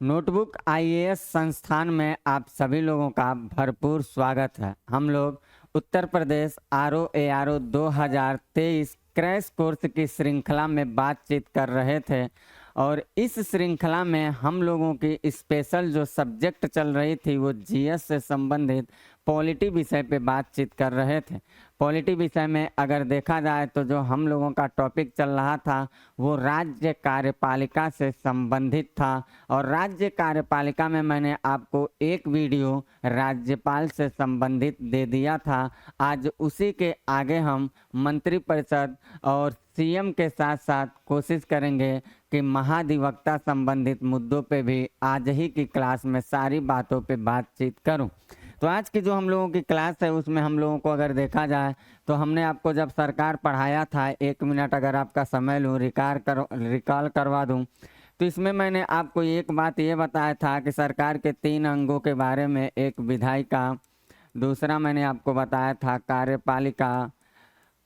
Notebook IAS संस्थान में आप सभी लोगों का भरपूर स्वागत है। हम लोग Uttar Pradesh RO 2023 crash course की श्रृंखला में बातचीत कर रहे थे और इस श्रृंखला में हम लोगों की स्पेशल जो सब्जेक्ट चल रही थी वो जीएस से संबंधित पॉलिटी विषय पे बातचीत कर रहे थे। पॉलिटी विषय में अगर देखा जाए तो जो हम लोगों का टॉपिक चल रहा था वो राज्य कार्यपालिका से संबंधित था और राज्य कार्यपालिका में मैंने आपको एक वीडियो राज्यपाल से संबंधित दे दिया था। आज उसी के आगे हम मंत्रिपरिषद और सीएम के साथ साथ कोशिश करेंगे कि महाधिवक्ता संबंधित मुद्दों पे भी आज ही की क्लास में सारी बातों पे बातचीत करूं। तो आज की जो हम लोगों की क्लास है उसमें हम लोगों को अगर देखा जाए तो हमने आपको जब सरकार पढ़ाया था, 1 मिनट अगर आपका समय लूँ रिकॉल करवा दूं, तो इसमें मैंने आपको एक बात ये बताया था कि सरकार के 3 अंगों के बारे में, एक विधायिका, दूसरा मैंने आपको बताया था कार्यपालिका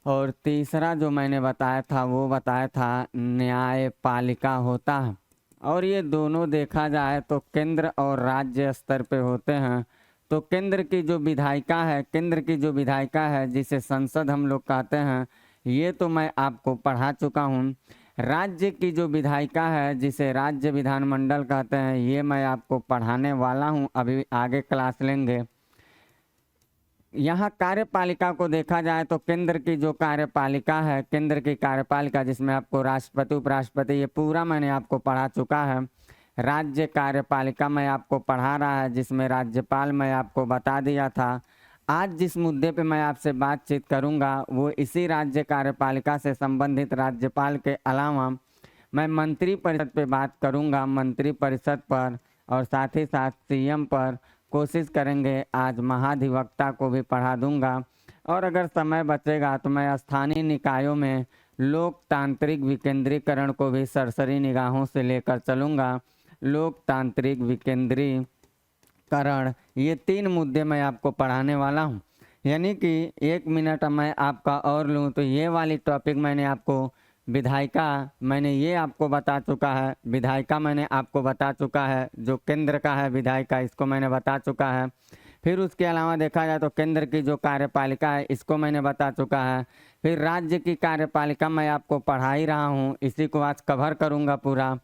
और तीसरा जो मैंने बताया था वो बताया था न्यायपालिका होता है। और ये दोनों देखा जाए तो केंद्र और राज्य स्तर पे होते हैं। तो केंद्र की जो विधायिका है जिसे संसद हम लोग कहते हैं, ये तो मैं आपको पढ़ा चुका हूँ। राज्य की जो विधायिका है जिसे राज्य विधानमंडल कहते हैं, ये मैं आपको पढ़ाने वाला हूँ, अभी आगे क्लास लेंगे। यहाँ कार्यपालिका को देखा जाए तो केंद्र की जो कार्यपालिका है, केंद्र की कार्यपालिका जिसमें आपको राष्ट्रपति, उपराष्ट्रपति, ये पूरा मैंने आपको पढ़ा चुका है। राज्य कार्यपालिका मैं आपको पढ़ा रहा है जिसमें राज्यपाल मैं आपको बता दिया था। आज जिस मुद्दे पे मैं आपसे बातचीत करूंगा वो इसी राज्य कार्यपालिका से संबंधित राज्यपाल के अलावा मैं मंत्रिपरिषद पे बात करूंगा, मंत्रिपरिषद पर, और साथ ही साथ सीएम पर। कोशिश करेंगे आज महाधिवक्ता को भी पढ़ा दूंगा और अगर समय बचेगा तो मैं स्थानीय निकायों में लोकतांत्रिक विकेंद्रीकरण को भी सरसरी निगाहों से लेकर चलूँगा। लोकतांत्रिक विकेंद्रीकरण, ये 3 मुद्दे मैं आपको पढ़ाने वाला हूँ। यानी कि 1 मिनट मैं आपका और लूँ तो ये वाली टॉपिक मैंने आपको विधायिका मैंने ये आपको बता चुका है, विधायिका मैंने आपको बता चुका है, जो केंद्र का है विधायिका इसको मैंने बता चुका है। फिर उसके अलावा देखा जाए तो केंद्र की जो कार्यपालिका है इसको मैंने बता चुका है। फिर राज्य की कार्यपालिका मैं आपको पढ़ा ही रहा हूँ, इसी को आज कवर करूँगा पूरा।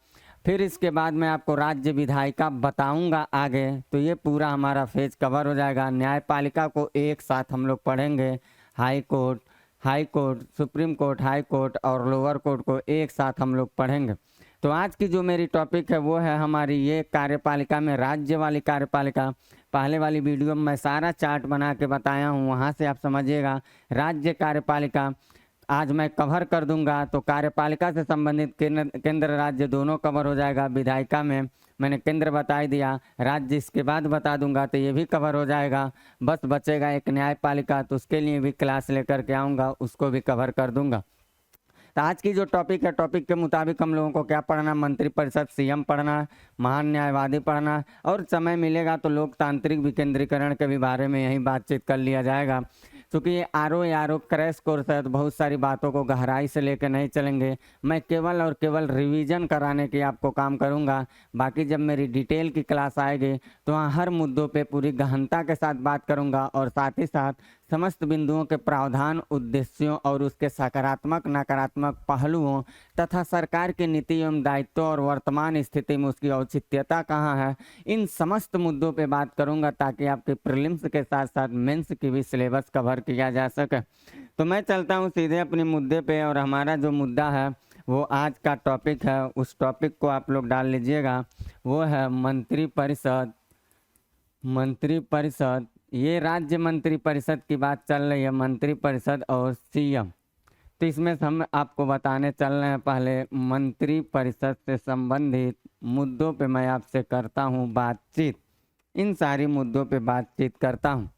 फिर इसके बाद मैं आपको राज्य विधायिका बताऊंगा आगे, तो ये पूरा हमारा फेज कवर हो जाएगा। न्यायपालिका को एक साथ हम लोग पढ़ेंगे, high court, supreme court, high court और लोअर कोर्ट को एक साथ हम लोग पढ़ेंगे। तो आज की जो मेरी टॉपिक है वो है हमारी ये कार्यपालिका में राज्य वाली कार्यपालिका। पहले वाली वीडियो में मैं सारा चार्ट बना के बताया हूँ, वहाँ से आप समझिएगा। राज्य कार्यपालिका आज मैं कवर कर दूंगा, तो कार्यपालिका से संबंधित केंद्र राज्य दोनों कवर हो जाएगा। विधायिका में मैंने केंद्र बता ही दिया, राज्य इसके बाद बता दूंगा तो ये भी कवर हो जाएगा। बस बचेगा एक न्यायपालिका, तो उसके लिए भी क्लास लेकर के आऊँगा, उसको भी कवर कर दूंगा। तो आज की जो टॉपिक है, टॉपिक के मुताबिक हम लोगों को क्या पढ़ना, मंत्रिपरिषद, सीएम पढ़ना, महान न्यायवादी पढ़ना, और समय मिलेगा तो लोकतांत्रिक विकेंद्रीकरण के भी बारे में यही बातचीत कर लिया जाएगा। क्योंकि ये आरओ क्रैश कोर्स है तो बहुत सारी बातों को गहराई से लेकर नहीं चलेंगे, मैं केवल और केवल रिवीजन कराने की आपको काम करूंगा। बाकी जब मेरी डिटेल की क्लास आएगी तो वहाँ हर मुद्दों पे पूरी गहनता के साथ बात करूंगा और साथ ही साथ समस्त बिंदुओं के प्रावधान, उद्देश्यों और उसके सकारात्मक नकारात्मक पहलुओं तथा सरकार की नीति एवं दायित्व और वर्तमान स्थिति में उसकी औचित्यता कहाँ है, इन समस्त मुद्दों पे बात करूंगा ताकि आपके प्रीलिम्स के साथ साथ मेंस की भी सिलेबस कवर किया जा सके। तो मैं चलता हूँ सीधे अपने मुद्दे पे, और हमारा जो मुद्दा है वो आज का टॉपिक है, उस टॉपिक को आप लोग डाल लीजिएगा, वो है मंत्रिपरिषद। मंत्रिपरिषद, ये राज्य मंत्रिपरिषद की बात चल रही है, मंत्रिपरिषद और सीएम। तो इसमें हम आपको बताने चल रहे हैं, पहले मंत्रिपरिषद से संबंधित मुद्दों पे मैं आपसे करता हूँ बातचीत, इन सारी मुद्दों पे बातचीत करता हूँ।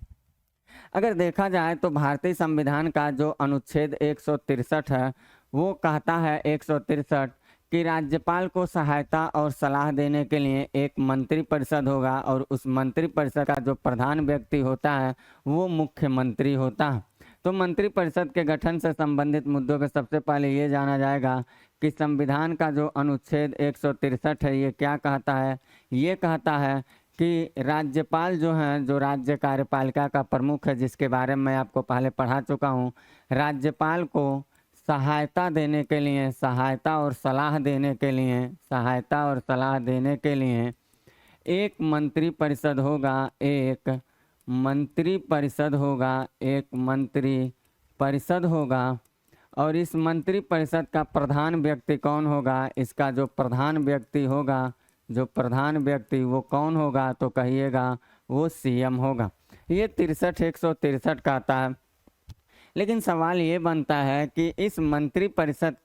अगर देखा जाए तो भारतीय संविधान का जो अनुच्छेद 163 है वो कहता है, 163, कि राज्यपाल को सहायता और सलाह देने के लिए एक मंत्रिपरिषद होगा और उस मंत्रिपरिषद का जो प्रधान व्यक्ति होता है वो मुख्यमंत्री होता है। तो मंत्रिपरिषद के गठन से संबंधित मुद्दों पे सबसे पहले ये जाना जाएगा कि संविधान का जो अनुच्छेद 163 है ये क्या कहता है। ये कहता है कि राज्यपाल जो हैं, जो राज्य कार्यपालिका का प्रमुख है, जिसके बारे में मैं आपको पहले पढ़ा चुका हूँ, राज्यपाल को सहायता देने के लिए, सहायता और सलाह देने के लिए, सहायता और सलाह देने के लिए एक मंत्रिपरिषद होगा, एक मंत्रिपरिषद होगा, एक मंत्रिपरिषद होगा। और इस मंत्रिपरिषद का प्रधान व्यक्ति कौन होगा? इसका जो प्रधान व्यक्ति होगा, जो प्रधान व्यक्ति वो कौन होगा? तो कहिएगा वो सीएम होगा। ये 163 कहता है। लेकिन सवाल ये बनता है कि इस मंत्रिपरिषद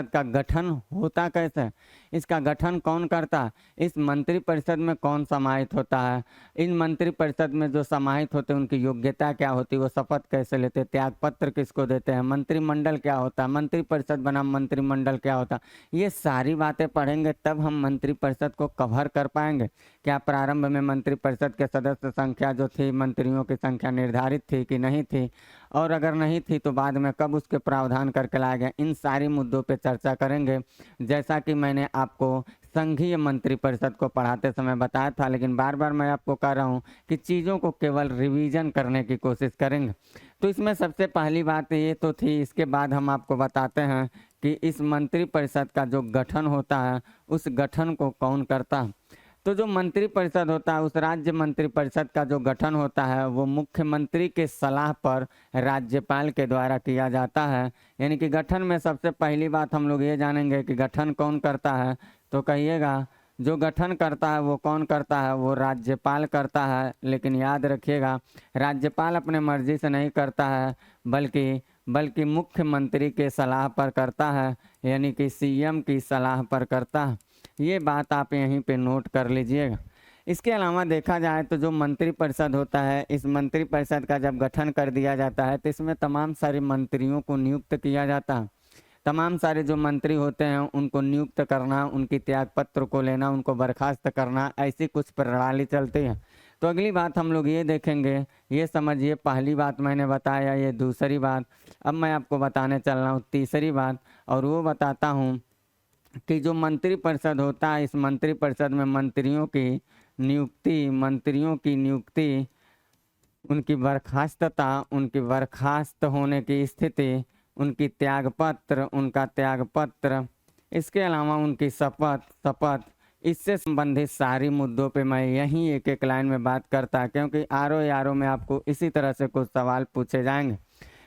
का गठन होता कैसे? इसका गठन कौन करता है? इस मंत्रिपरिषद में कौन समाहित होता है? इन मंत्रिपरिषद में जो समाहित होते हैं उनकी योग्यता क्या होती है? वो शपथ कैसे लेते हैं? त्यागपत्र किसको देते हैं? मंत्रिमंडल क्या होता है? मंत्रिपरिषद बनाम मंत्रिमंडल क्या होता है? ये सारी बातें पढ़ेंगे तब हम मंत्रिपरिषद को कवर कर पाएंगे। क्या प्रारंभ में मंत्रिपरिषद के सदस्य संख्या जो थी, मंत्रियों की संख्या निर्धारित थी कि नहीं थी, और अगर नहीं थी तो बाद में कब उसके प्रावधान करके लाया गया? इन सारी मुद्दों पे चर्चा करेंगे, जैसा कि मैंने आपको संघीय मंत्रिपरिषद को पढ़ाते समय बताया था। लेकिन बार बार मैं आपको कह रहा हूँ कि चीज़ों को केवल रिवीजन करने की कोशिश करेंगे। तो इसमें सबसे पहली बात ये तो थी, इसके बाद हम आपको बताते हैं कि इस मंत्रिपरिषद का जो गठन होता है उस गठन को कौन करता है। तो जो मंत्रिपरिषद होता है, उस राज्य मंत्रिपरिषद का जो गठन होता है वो मुख्यमंत्री के सलाह पर राज्यपाल के द्वारा किया जाता है। यानी कि गठन में सबसे पहली बात हम लोग ये जानेंगे कि गठन कौन करता है। तो कहिएगा जो गठन करता है वो कौन करता है? वो राज्यपाल करता है। लेकिन याद रखिएगा, राज्यपाल अपने मर्जी से नहीं करता है, बल्कि मुख्यमंत्री के सलाह पर करता है, यानी कि सीएम की सलाह पर करता है। ये बात आप यहीं पे नोट कर लीजिएगा। इसके अलावा देखा जाए तो जो मंत्रिपरिषद होता है, इस मंत्रिपरिषद का जब गठन कर दिया जाता है तो इसमें तमाम सारे मंत्रियों को नियुक्त किया जाता है। तमाम सारे जो मंत्री होते हैं उनको नियुक्त करना, उनकी त्यागपत्र को लेना, उनको बर्खास्त करना, ऐसी कुछ प्रणाली चलती है। तो अगली बात हम लोग ये देखेंगे, ये समझिए पहली बात मैंने बताया, ये दूसरी बात। अब मैं आपको बताने चल रहा हूँ तीसरी बात, और वो बताता हूँ कि जो मंत्रिपरिषद होता है, इस मंत्रिपरिषद में मंत्रियों की नियुक्ति, उनकी बर्खास्तता, उनकी बर्खास्त होने की स्थिति, उनका त्यागपत्र, इसके अलावा उनकी शपथ, इससे संबंधित सारी मुद्दों पे मैं यहीं एक एक लाइन में बात करता, क्योंकि आरो में आपको इसी तरह से कुछ सवाल पूछे जाएंगे।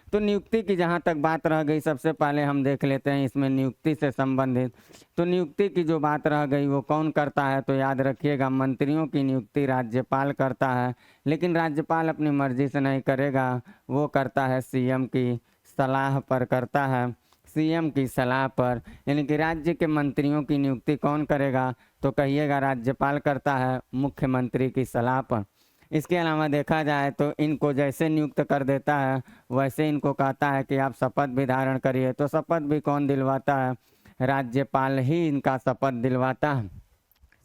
तो नियुक्ति की जहाँ तक बात रह गई, सबसे पहले हम देख लेते हैं इसमें नियुक्ति से संबंधित। तो नियुक्ति की जो बात रह गई वो कौन करता है? तो याद रखिएगा, मंत्रियों की नियुक्ति राज्यपाल करता है। लेकिन राज्यपाल अपनी मर्जी से नहीं करेगा, वो करता है सीएम की सलाह पर करता है, सीएम की सलाह पर। यानी कि राज्य के मंत्रियों की नियुक्ति कौन करेगा? तो कहिएगा राज्यपाल करता है, मुख्यमंत्री की सलाह पर। इसके अलावा देखा जाए तो इनको जैसे नियुक्त कर देता है वैसे इनको कहता है कि आप शपथ भी धारण करिए। तो शपथ भी कौन दिलवाता है? राज्यपाल ही इनका शपथ दिलवाता है।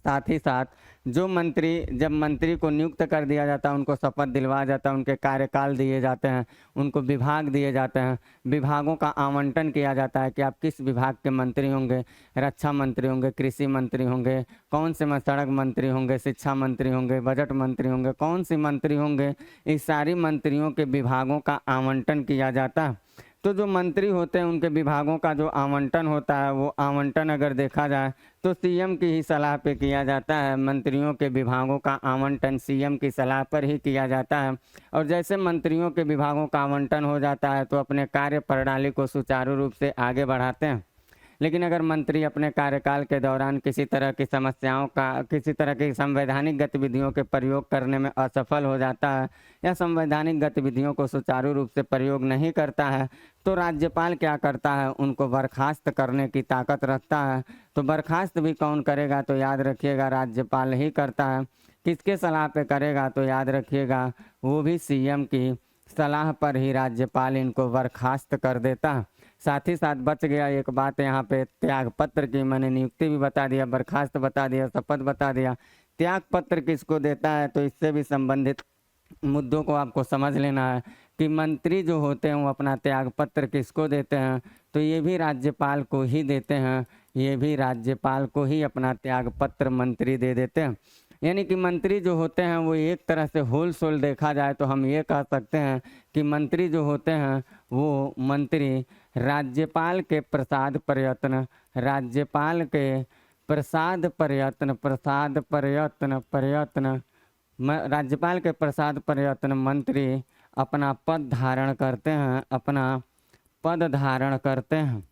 साथ ही साथ जब मंत्री को नियुक्त कर दिया जाता है, उनको शपथ दिलवाया जाता है, उनके कार्यकाल दिए जाते हैं, उनको विभाग दिए जाते हैं, विभागों का आवंटन किया जाता है कि आप किस विभाग के मंत्री होंगे, रक्षा मंत्री होंगे, कृषि मंत्री होंगे, कौन से सड़क मंत्री होंगे, शिक्षा मंत्री होंगे, बजट मंत्री होंगे, कौन सी मंत्री होंगे। इस सारी मंत्रियों के विभागों का आवंटन किया जाता है। तो जो मंत्री होते हैं उनके विभागों का जो आवंटन होता है, वो आवंटन अगर देखा जाए तो सीएम की ही सलाह पे किया जाता है। मंत्रियों के विभागों का आवंटन सीएम की सलाह पर ही किया जाता है। और जैसे मंत्रियों के विभागों का आवंटन हो जाता है तो अपने कार्य प्रणाली को सुचारू रूप से आगे बढ़ाते हैं। लेकिन अगर मंत्री अपने कार्यकाल के दौरान किसी तरह की संवैधानिक गतिविधियों के प्रयोग करने में असफल हो जाता है या संवैधानिक गतिविधियों को सुचारू रूप से प्रयोग नहीं करता है, तो राज्यपाल क्या करता है? उनको बर्खास्त करने की ताकत रखता है। तो बर्खास्त भी कौन करेगा? तो याद रखिएगा राज्यपाल ही करता है। किसके सलाह पे करेगा? तो याद रखिएगा वो भी सीएम की सलाह पर ही राज्यपाल इनको बर्खास्त कर देता है। साथ ही साथ बच गया एक बात यहाँ पे, त्यागपत्र की। मैंने नियुक्ति भी बता दिया, बर्खास्त बता दिया, शपथ बता दिया। त्यागपत्र किसको देता है? तो इससे भी संबंधित मुद्दों को आपको समझ लेना है। कि मंत्री जो होते हैं वो अपना त्याग पत्र किसको देते हैं, तो ये भी राज्यपाल को ही देते हैं, ये भी राज्यपाल को ही अपना त्याग पत्र मंत्री दे देते हैं। यानी कि मंत्री जो होते हैं वो एक तरह से होल सोल देखा जाए तो हम ये कह सकते हैं कि मंत्री जो होते हैं वो मंत्री राज्यपाल के प्रसाद प्रयत्न, राज्यपाल के प्रसाद प्रयत्न राज्यपाल के प्रसाद प्रयत्न मंत्री अपना पद धारण करते हैं, अपना पद धारण करते हैं।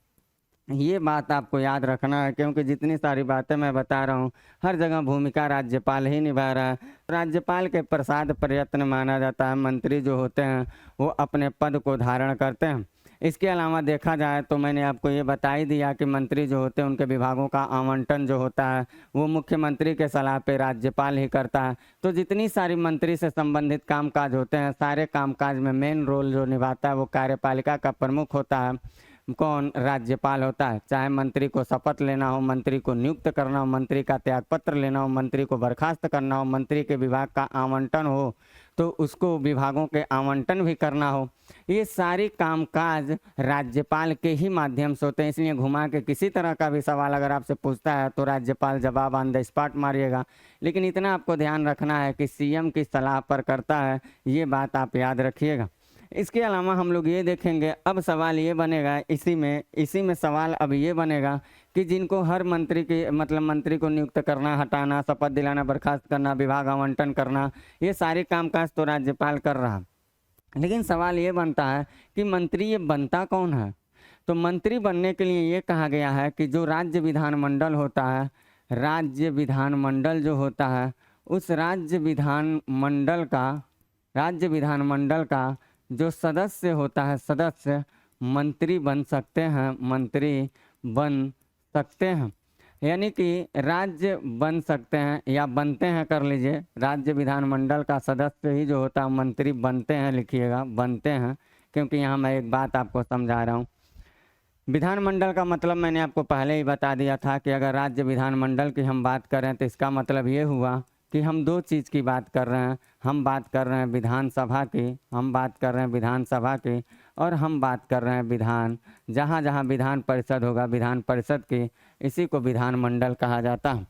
ये बात आपको याद रखना है, क्योंकि जितनी सारी बातें मैं बता रहा हूँ हर जगह भूमिका राज्यपाल ही निभा रहा है। राज्यपाल के प्रसाद प्रयत्न माना जाता है, मंत्री जो होते हैं वो अपने पद को धारण करते हैं। इसके अलावा देखा जाए तो मैंने आपको ये बता ही दिया कि मंत्री जो होते हैं उनके विभागों का आवंटन जो होता है वो मुख्यमंत्री के सलाह पे राज्यपाल ही करता है। तो जितनी सारी मंत्री से संबंधित कामकाज होते हैं, सारे कामकाज में मेन रोल जो निभाता है वो कार्यपालिका का प्रमुख होता है। कौन? राज्यपाल होता है। चाहे मंत्री को शपथ लेना हो, मंत्री को नियुक्त करना हो, मंत्री का त्यागपत्र लेना हो, मंत्री को बर्खास्त करना हो, मंत्री के विभाग का आवंटन हो तो उसको विभागों के आवंटन भी करना हो, ये सारी कामकाज राज्यपाल के ही माध्यम से होते हैं। इसलिए घुमा के किसी तरह का भी सवाल अगर आपसे पूछता है तो राज्यपाल जवाब ऑन द स्पॉट मारिएगा। लेकिन इतना आपको ध्यान रखना है कि सीएम की सलाह पर करता है, ये बात आप याद रखिएगा। इसके अलावा हम लोग ये देखेंगे, अब सवाल ये बनेगा इसी में सवाल अब ये बनेगा कि जिनको हर मंत्री की मतलब मंत्री को नियुक्त करना, हटाना, शपथ दिलाना, बर्खास्त करना, विभाग आवंटन करना, ये सारे कामकाज तो राज्यपाल कर रहा। लेकिन सवाल ये बनता है कि मंत्री ये बनता कौन है? तो मंत्री बनने के लिए ये कहा गया है कि जो राज्य विधानमंडल होता है, राज्य विधानमंडल जो होता है उस राज्य विधानमंडल का जो सदस्य होता है, सदस्य मंत्री बन सकते हैं, मंत्री बन सकते हैं। यानी कि राज्य बन सकते हैं या बनते हैं, कर लीजिए, राज्य विधानमंडल का सदस्य ही जो होता है मंत्री बनते हैं, लिखिएगा बनते हैं, क्योंकि यहाँ मैं एक बात आपको समझा रहा हूँ। विधानमंडल का मतलब मैंने आपको पहले ही बता दिया था कि अगर राज्य विधानमंडल की हम बात करें तो इसका मतलब ये हुआ कि हम दो चीज़ की बात कर रहे हैं। हम बात कर रहे हैं विधानसभा की, और हम बात कर रहे हैं विधान, जहाँ जहाँ विधान परिषद होगा, विधान परिषद की, इसी को विधानमंडल कहा जाता है।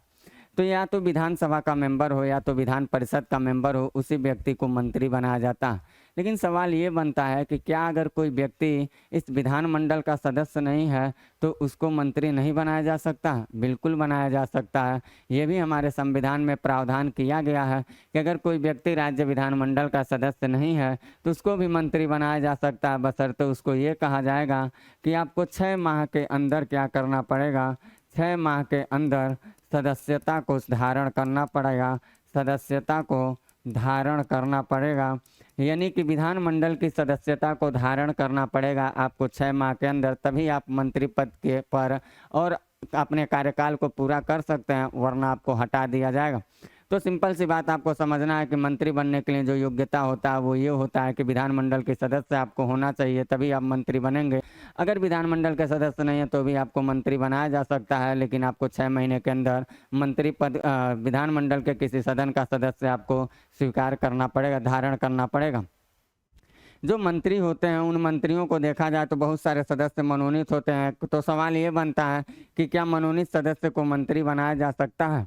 तो या तो विधानसभा का मेंबर हो या तो विधान परिषद का मेंबर हो, उसी व्यक्ति को मंत्री बनाया जाता है। लेकिन सवाल ये बनता है कि क्या अगर कोई व्यक्ति इस विधानमंडल का सदस्य नहीं है तो उसको मंत्री नहीं बनाया जा सकता? बिल्कुल बनाया जा सकता है। ये भी हमारे संविधान में प्रावधान किया गया है कि अगर कोई व्यक्ति राज्य विधानमंडल का सदस्य नहीं है तो उसको भी मंत्री बनाया जा सकता है, बशर्ते उसको ये कहा जाएगा कि आपको 6 माह के अंदर क्या करना पड़ेगा, 6 माह के अंदर सदस्यता को धारण करना पड़ेगा, सदस्यता को धारण करना पड़ेगा। यानी कि विधानमंडल की सदस्यता को धारण करना पड़ेगा आपको 6 माह के अंदर, तभी आप मंत्री पद के पर और अपने कार्यकाल को पूरा कर सकते हैं, वरना आपको हटा दिया जाएगा। तो सिंपल सी बात आपको समझना है कि मंत्री बनने के लिए जो योग्यता होता है वो ये होता है कि विधानमंडल के सदस्य आपको होना चाहिए, तभी आप मंत्री बनेंगे। अगर विधानमंडल के सदस्य नहीं है तो भी आपको मंत्री बनाया जा सकता है, लेकिन आपको 6 महीने के अंदर मंत्री पद विधानमंडल के किसी सदन का सदस्य आपको स्वीकार करना पड़ेगा, धारण करना पड़ेगा। जो मंत्री होते हैं उन मंत्रियों को देखा जाए तो बहुत सारे सदस्य मनोनीत होते हैं। तो सवाल ये बनता है कि क्या मनोनीत सदस्य को मंत्री बनाया जा सकता है?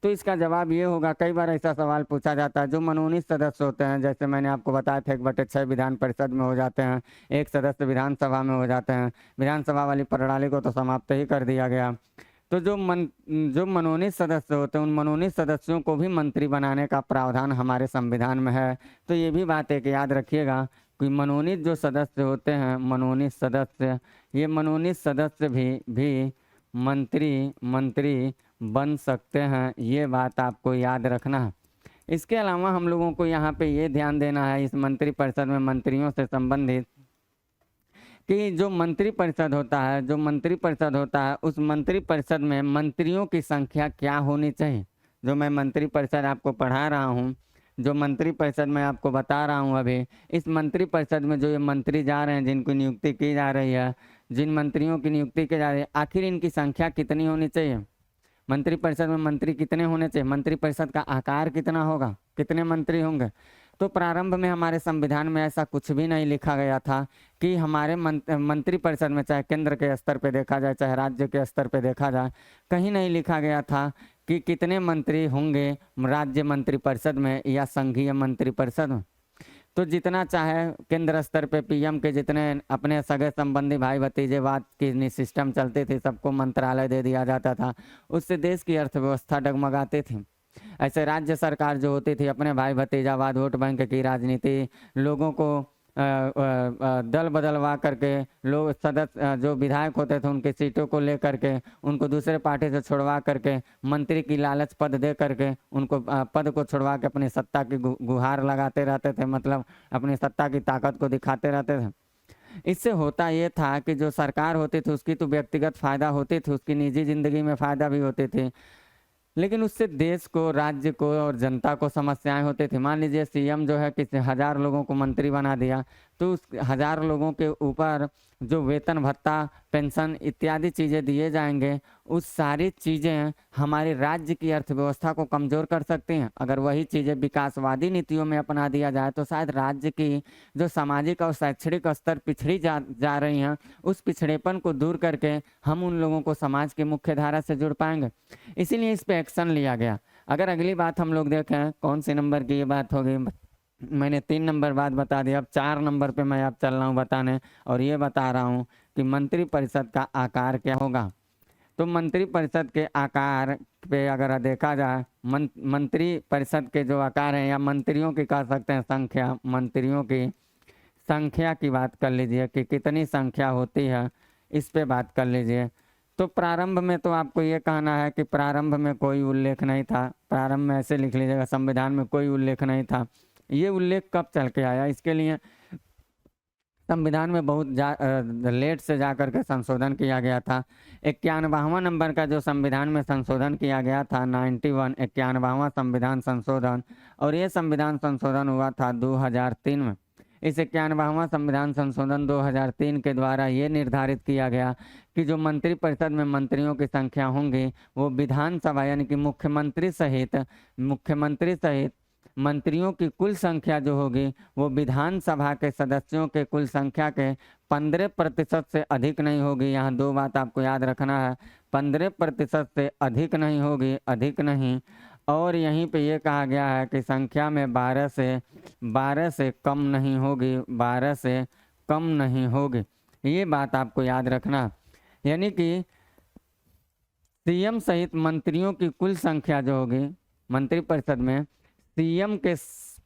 तो इसका जवाब ये होगा, कई बार ऐसा सवाल पूछा जाता है, जो मनोनीत सदस्य होते हैं, जैसे मैंने आपको बताया था 1/6 विधान परिषद में हो जाते हैं, 1 सदस्य विधानसभा में हो जाते हैं, विधानसभा वाली प्रणाली को तो समाप्त ही कर दिया गया। तो जो मनोनीत सदस्य होते हैं उन मनोनीत सदस्यों को भी मंत्री बनाने का प्रावधान हमारे संविधान में है। तो ये भी बात एक याद रखिएगा कि मनोनीत जो सदस्य होते हैं, मनोनीत सदस्य भी मंत्री बन सकते हैं, ये बात आपको याद रखना है। इसके अलावा हम लोगों को यहाँ पे ये ध्यान देना है इस मंत्री परिषद में मंत्रियों से संबंधित कि जो मंत्री परिषद होता है उस मंत्री परिषद में मंत्रियों की संख्या क्या होनी चाहिए। जो मैं मंत्री परिषद आपको पढ़ा रहा हूँ, जो मंत्री परिषद मैं आपको बता रहा हूँ अभी, इस मंत्री परिषद में जो ये मंत्री जा रहे हैं, जिनको नियुक्ति की जा रही है, जिन मंत्रियों की नियुक्ति की जा रही है, आखिर इनकी संख्या कितनी होनी चाहिए? मंत्री परिषद में मंत्री कितने होने चाहिए? मंत्री परिषद का आकार कितना होगा? कितने मंत्री होंगे? तो प्रारंभ में हमारे संविधान में ऐसा कुछ भी नहीं लिखा गया था कि हमारे मंत्रिपरिषद में, चाहे केंद्र के स्तर पे देखा जाए चाहे राज्य के स्तर पे देखा जाए, कहीं नहीं लिखा गया था कि कितने मंत्री होंगे राज्य मंत्रिपरिषद में या संघीय मंत्रिपरिषद में। तो जितना चाहे केंद्र स्तर पे पीएम के जितने अपने सगे संबंधी भाई भतीजेवाद की सिस्टम चलती थी, सबको मंत्रालय दे दिया जाता था, उससे देश की अर्थव्यवस्था डगमगाती थी। ऐसे राज्य सरकार जो होती थी अपने भाई भतीजावाद, वोट बैंक की राजनीति, लोगों को दल बदलवा करके, लोग सदस्य जो विधायक होते थे उनकी सीटों को लेकर के उनको दूसरे पार्टी से छुड़वा करके मंत्री की लालच पद दे करके उनको पद को छुड़वा के अपनी सत्ता की गुहार लगाते रहते थे, मतलब अपनी सत्ता की ताकत को दिखाते रहते थे। इससे होता ये था कि जो सरकार होती थी उसकी तो व्यक्तिगत फायदा होती थी, उसकी निजी जिंदगी में फायदा भी होती थी, लेकिन उससे देश को, राज्य को और जनता को समस्याएं होती थी। मान लीजिए सीएम जो है किसी 1000 लोगों को मंत्री बना दिया, तो उस 1000 लोगों के ऊपर जो वेतन भत्ता, पेंशन इत्यादि चीज़ें दिए जाएंगे, उस सारी चीज़ें हमारे राज्य की अर्थव्यवस्था को कमज़ोर कर सकती हैं। अगर वही चीज़ें विकासवादी नीतियों में अपना दिया जाए तो शायद राज्य की जो सामाजिक और शैक्षणिक स्तर पिछड़ी जा रही हैं, उस पिछड़ेपन को दूर करके हम उन लोगों को समाज की मुख्य धारा से जुड़ पाएंगे। इसीलिए इस पर एक्शन लिया गया। अगर अगली बात हम लोग देखें, कौन सी नंबर की ये बात होगी, मैंने 3 नंबर बात बता दी, अब 4 नंबर पे मैं अब चल रहा हूँ बताने, और ये बता रहा हूँ कि मंत्रिपरिषद का आकार क्या होगा। तो मंत्रिपरिषद के आकार पे अगर देखा जाए, मंत्रिपरिषद के जो आकार हैं, या मंत्रियों की कह सकते हैं संख्या, मंत्रियों की संख्या की बात कर लीजिए कि कितनी संख्या होती है, इस पे बात कर लीजिए। तो प्रारंभ में तो आपको ये कहना है कि प्रारंभ में कोई उल्लेख नहीं था, प्रारंभ में ऐसे लिख लीजिएगा, संविधान में कोई उल्लेख नहीं था। ये उल्लेख कब चल के आया, इसके लिए संविधान में बहुत लेट से जा करके संशोधन किया गया था। 91वां नंबर का जो संविधान में संशोधन किया गया था, 91वां संविधान संशोधन, और ये संविधान संशोधन हुआ था 2003 में। इस 91वां संविधान संशोधन 2003 के द्वारा ये निर्धारित किया गया कि जो मंत्रिपरिषद में मंत्रियों की संख्या होंगी वो विधानसभा यानी कि मुख्यमंत्री सहित मंत्रियों की कुल संख्या जो होगी वो विधानसभा के सदस्यों के कुल संख्या के 15% से अधिक नहीं होगी। यहाँ 2 बात आपको याद रखना है, 15% से अधिक नहीं होगी, अधिक नहीं। और यहीं पे ये कहा गया है कि संख्या में 12 से कम नहीं होगी, 12 से कम नहीं होगी। ये बात आपको याद रखना। यानी कि सीएम सहित मंत्रियों की कुल संख्या जो होगी मंत्रिपरिषद में, सीएम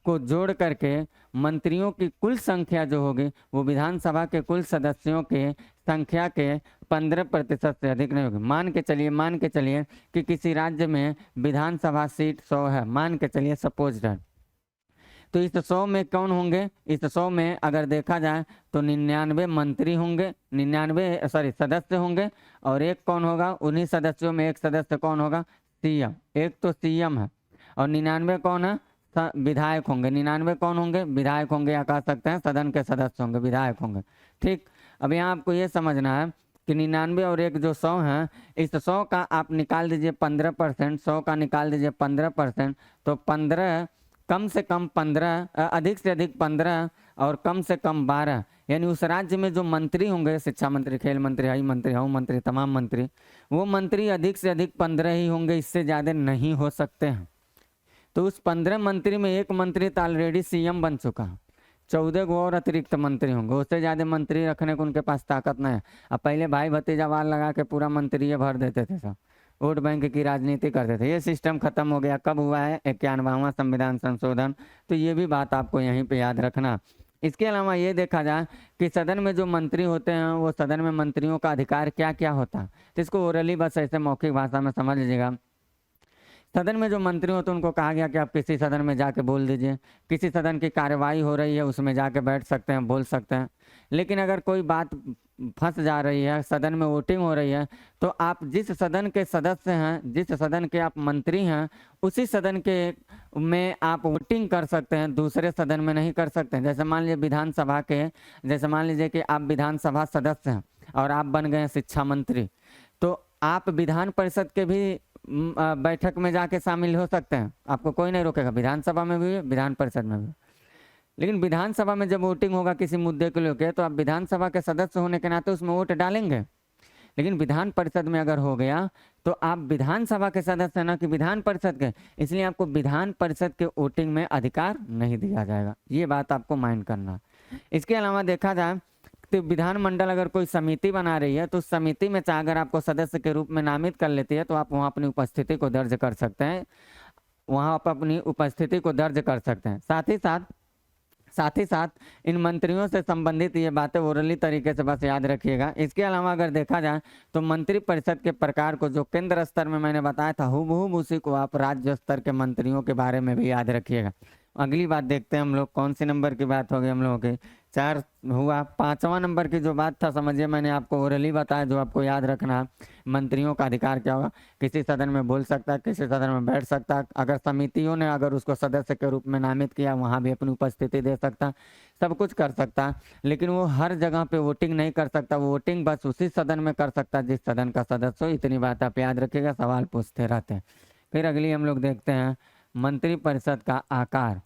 को जोड़ करके मंत्रियों की कुल संख्या जो होगी वो विधानसभा के कुल सदस्यों के संख्या के 15% से अधिक नहीं होगी। मान के चलिए कि किसी राज्य में विधानसभा सीट 100 है, मान के चलिए सपोज दैट। तो इस 100 में कौन होंगे, इस 100 में अगर देखा जाए तो 99 मंत्री होंगे, 99 सदस्य होंगे, और एक कौन होगा, उन्हीं सदस्यों में एक सदस्य कौन होगा, सीएम। एक तो सीएम है, और 99 कौन है, विधायक होंगे। 99 कौन होंगे, विधायक होंगे, या कह सकते हैं सदन के सदस्य होंगे, विधायक होंगे। ठीक, अब यहाँ आपको ये समझना है कि 99 और एक जो 100 है, इस 100 का आप निकाल दीजिए 15%, 100 का निकाल दीजिए 15%, तो 15 कम से कम 15, अधिक से अधिक 15 और कम से कम 12, यानी उस राज्य में जो मंत्री होंगे, शिक्षा मंत्री, खेल मंत्री, हई मंत्री, हऊ मंत्री, तमाम मंत्री, वो मंत्री अधिक से अधिक 15 ही होंगे, इससे ज़्यादा नहीं हो सकते हैं। तो उस 15 मंत्री में एक मंत्री तो ऑलरेडी सीएम बन चुका है, 14 गो और अतिरिक्त मंत्री होंगे, उससे ज़्यादा मंत्री रखने को उनके पास ताकत नहीं है। अब पहले भाई भतीजावाद लगा के पूरा मंत्री ये भर देते थे, सब वोट बैंक की राजनीति करते थे। ये सिस्टम खत्म हो गया। कब हुआ है, 91वां संविधान संशोधन। तो ये भी बात आपको यहीं पे याद रखना। इसके अलावा ये देखा जाए कि सदन में जो मंत्री होते हैं वो सदन में मंत्रियों का अधिकार क्या क्या होता है, तो इसको ओरली बस ऐसे मौखिक भाषा में समझ लीजिएगा। सदन में जो मंत्री होते हैं उनको कहा गया कि आप किसी सदन में जाके बोल दीजिए, किसी सदन की कार्यवाही हो रही है उसमें जाके बैठ सकते हैं, बोल सकते हैं। लेकिन अगर कोई बात फंस जा रही है, सदन में वोटिंग हो रही है, तो आप जिस सदन के सदस्य हैं, जिस सदन के आप मंत्री हैं, उसी सदन के में आप वोटिंग कर सकते हैं, दूसरे सदन में नहीं कर सकते हैं। जैसे मान लीजिए विधानसभा के, जैसे मान लीजिए कि आप विधानसभा सदस्य हैं और आप बन गए शिक्षा मंत्री, तो आप विधान परिषद के भी बैठक में जाके शामिल हो सकते हैं, आपको कोई नहीं रोकेगा, विधानसभा में भी विधान परिषद में भी। लेकिन विधानसभा में जब वोटिंग होगा किसी मुद्दे को लेकर तो आप विधानसभा के सदस्य होने के नाते उसमें वोट डालेंगे। लेकिन विधान परिषद में अगर हो गया तो आप विधानसभा के सदस्य ना कि विधान परिषद के, इसलिए आपको विधान परिषद के वोटिंग में अधिकार नहीं दिया जाएगा। ये बात आपको माइंड करना। इसके अलावा देखा जाए तो विधानमंडल अगर कोई समिति बना रही है तो उस समिति में चाहे अगर आपको सदस्य के रूप में नामित कर लेती है तो आप वहाँ अपनी उपस्थिति को दर्ज कर सकते हैं, वहाँ आप अपनी उपस्थिति को दर्ज कर सकते हैं। साथ ही साथ इन मंत्रियों से संबंधित ये बातें ओरली तरीके से बस याद रखिएगा। इसके अलावा अगर देखा जाए तो मंत्री परिषद के प्रकार को जो केंद्र स्तर में मैंने बताया था हूबहू उसी को आप राज्य स्तर के मंत्रियों के बारे में भी याद रखिएगा। अगली बात देखते हैं हम लोग, कौन सी नंबर की बात होगी हम लोगों की, 4 हुआ। 5वां नंबर की जो बात था समझिए, मैंने आपको ओरली बताया जो आपको याद रखना है। मंत्रियों का अधिकार क्या होगा, किसी सदन में बोल सकता है, किसी सदन में बैठ सकता है, अगर समितियों ने अगर उसको सदस्य के रूप में नामित किया वहाँ भी अपनी उपस्थिति दे सकता, सब कुछ कर सकता, लेकिन वो हर जगह पे वोटिंग नहीं कर सकता। वो वोटिंग बस उसी सदन में कर सकता जिस सदन का सदस्य हो। इतनी बात आप याद रखिएगा, सवाल पूछते रहते हैं। फिर अगली हम लोग देखते हैं मंत्रिपरिषद का आकार।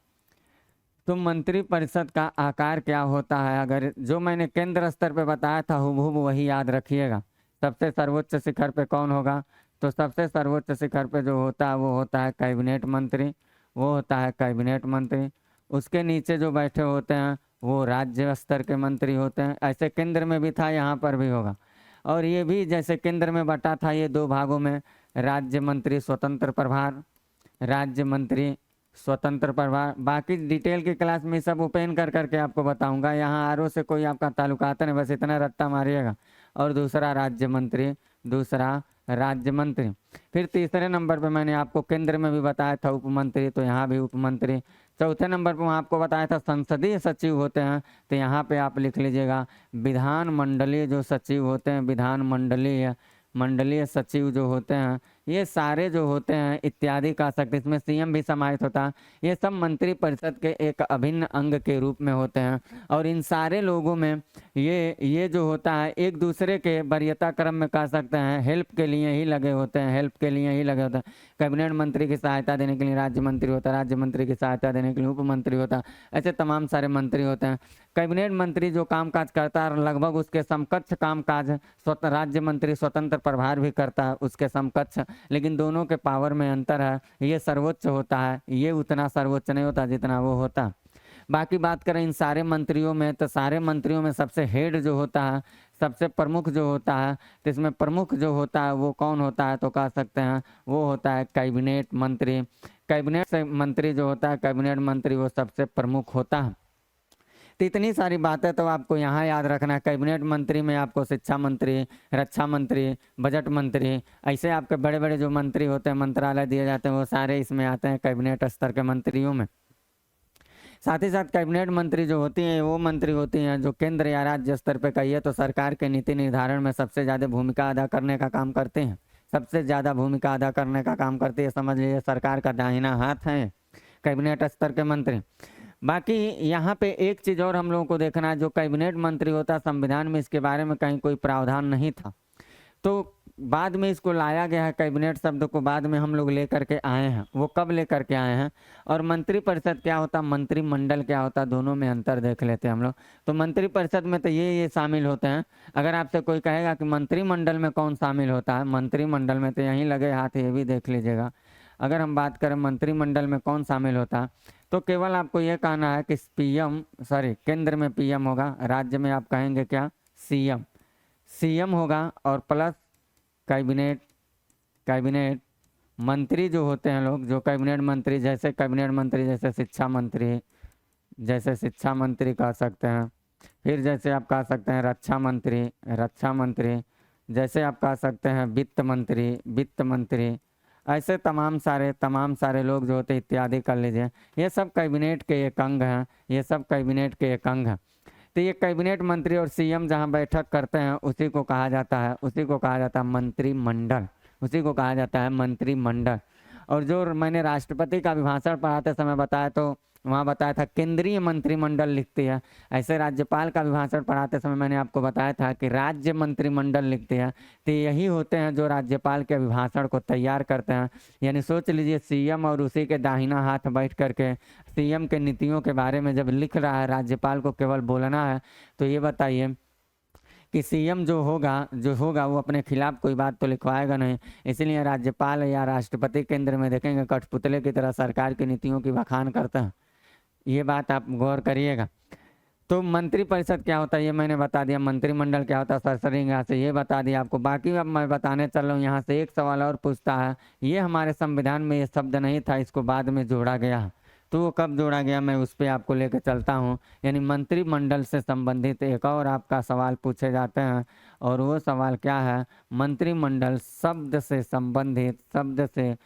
तो मंत्रिपरिषद का आकार क्या होता है, अगर जो मैंने केंद्र स्तर पे बताया था हूबहू वही याद रखिएगा। सबसे सर्वोच्च शिखर पे कौन होगा, तो सबसे सर्वोच्च शिखर पे जो होता है वो होता है कैबिनेट मंत्री, वो होता है कैबिनेट मंत्री। उसके नीचे जो बैठे होते हैं वो राज्य स्तर के मंत्री होते हैं। ऐसे केंद्र में भी था, यहाँ पर भी होगा। और ये भी जैसे केंद्र में बटा था ये 2 भागों में, राज्य मंत्री स्वतंत्र प्रभार, राज्य मंत्री स्वतंत्र प्रभार। बाकी डिटेल की क्लास में सब ओपन कर करके आपको बताऊंगा। यहाँ आरओ से कोई आपका ताल्लुकात नहीं, बस इतना रट्टा मारिएगा। और दूसरा राज्य मंत्री, दूसरा राज्य मंत्री। फिर तीसरे नंबर पे मैंने आपको केंद्र में भी बताया था उप मंत्री, तो यहाँ भी उप मंत्री। चौथे नंबर पे आपको बताया था संसदीय सचिव होते हैं, तो यहाँ पे आप लिख लीजिएगा विधानमंडलीय जो सचिव होते हैं, मंडलीय सचिव जो होते हैं, ये सारे जो होते हैं इत्यादि का सकते, इसमें सीएम भी समाहित होता है। ये सब मंत्री परिषद के एक अभिन्न अंग के रूप में होते हैं। और इन सारे लोगों में ये जो होता है एक दूसरे के वरीयता क्रम में कह सकते हैं हेल्प के लिए ही लगे होते हैं, कैबिनेट मंत्री की सहायता देने के लिए राज्य मंत्री होता है, राज्य मंत्री की सहायता देने के लिए उप मंत्री होता है। ऐसे तमाम सारे मंत्री होते हैं। कैबिनेट मंत्री जो कामकाज करता है लगभग उसके समकक्ष कामकाज राज्य मंत्री स्वतंत्र प्रभार भी करता है उसके समकक्ष, लेकिन दोनों के पावर में अंतर है। ये सर्वोच्च होता है, ये उतना सर्वोच्च नहीं होता जितना वो होता। बाकी बात करें इन सारे मंत्रियों में, तो सारे मंत्रियों में सबसे हेड जो होता है, सबसे प्रमुख जो होता है, तो इसमें प्रमुख जो होता है वो कौन होता है, तो कह सकते हैं वो होता है कैबिनेट मंत्री। कैबिनेट से मंत्री जो होता है, कैबिनेट मंत्री वो सबसे प्रमुख होता है। तो इतनी सारी बातें तो आपको यहाँ याद रखना है। कैबिनेट मंत्री में आपको शिक्षा मंत्री, रक्षा मंत्री, बजट मंत्री, ऐसे आपके बड़े बड़े जो मंत्री होते हैं, मंत्रालय दिए जाते हैं, वो सारे इसमें आते हैं कैबिनेट स्तर के मंत्रियों में। साथ ही साथ कैबिनेट मंत्री जो होती हैं वो मंत्री होती हैं जो केंद्र या राज्य स्तर पे कहिए तो सरकार के नीति निर्धारण में सबसे ज़्यादा भूमिका अदा करने का काम करते हैं, सबसे ज़्यादा भूमिका अदा करने का काम करती है। समझ लीजिए सरकार का दाहिना हाथ है कैबिनेट स्तर के मंत्री। बाकी यहाँ पे एक चीज़ और हम लोगों को देखना है, जो कैबिनेट मंत्री होता है संविधान में इसके बारे में कहीं कोई प्रावधान नहीं था, तो बाद में इसको लाया गया है। कैबिनेट शब्द को बाद में हम लोग लेकर के आए हैं। वो कब लेकर के आए हैं, और मंत्रिपरिषद क्या होता, मंत्रिमंडल क्या होता, दोनों में अंतर देख लेते हैं हम लोग। तो मंत्रिपरिषद में तो ये शामिल होते हैं। अगर आपसे कोई कहेगा कि मंत्रिमंडल में कौन शामिल होता है, मंत्रिमंडल में तो यहीं लगे हाथ ये भी देख लीजिएगा। अगर हम बात करें मंत्रिमंडल में कौन शामिल होता है, तो केवल आपको ये कहना है कि केंद्र में पीएम होगा, राज्य में आप कहेंगे क्या, सीएम होगा, और प्लस कैबिनेट मंत्री जो होते हैं लोग, जो कैबिनेट मंत्री जैसे शिक्षा मंत्री कह सकते हैं। फिर जैसे आप कह सकते हैं रक्षा मंत्री, जैसे आप कह सकते हैं वित्त मंत्री, ऐसे तमाम सारे लोग जो होते इत्यादि कर लीजिए। ये सब कैबिनेट के एक अंग हैं, तो ये कैबिनेट मंत्री और सीएम जहां बैठक करते हैं उसी को कहा जाता है मंत्रिमंडल। और जो मैंने राष्ट्रपति का अभिभाषण पढ़ाते समय बताया, तो वहाँ बताया था केंद्रीय मंत्रिमंडल लिखती है। ऐसे राज्यपाल का अभिभाषण पढ़ाते समय मैंने आपको बताया था कि राज्य मंत्रिमंडल लिखते हैं, तो यही होते हैं जो राज्यपाल के अभिभाषण को तैयार करते हैं। यानी सोच लीजिए सीएम और उसी के दाहिना हाथ बैठ करके सीएम के नीतियों के बारे में जब लिख रहा है, राज्यपाल को केवल बोलना है, तो ये बताइए कि सीएम जो होगा वो अपने खिलाफ कोई बात तो लिखवाएगा नहीं। इसलिए राज्यपाल या राष्ट्रपति केंद्र में देखेंगे कठपुतले की तरह सरकार की नीतियों की बखान करते हैं। ये बात आप गौर करिएगा। तो मंत्रिपरिषद क्या होता है ये मैंने बता दिया, मंत्रिमंडल क्या होता है सरसरी यहाँ से ये बता दिया आपको। बाकी अब मैं बताने चल रहा हूँ, यहाँ से एक सवाल और पूछता है, ये हमारे संविधान में ये शब्द नहीं था, इसको बाद में जोड़ा गया, तो वो कब जोड़ा गया मैं उस पर आपको लेकर चलता हूँ। यानी मंत्रिमंडल से संबंधित एक और आपका सवाल पूछे जाते हैं, और वो सवाल क्या है, मंत्रिमंडल शब्द से संबंधित, शब्द से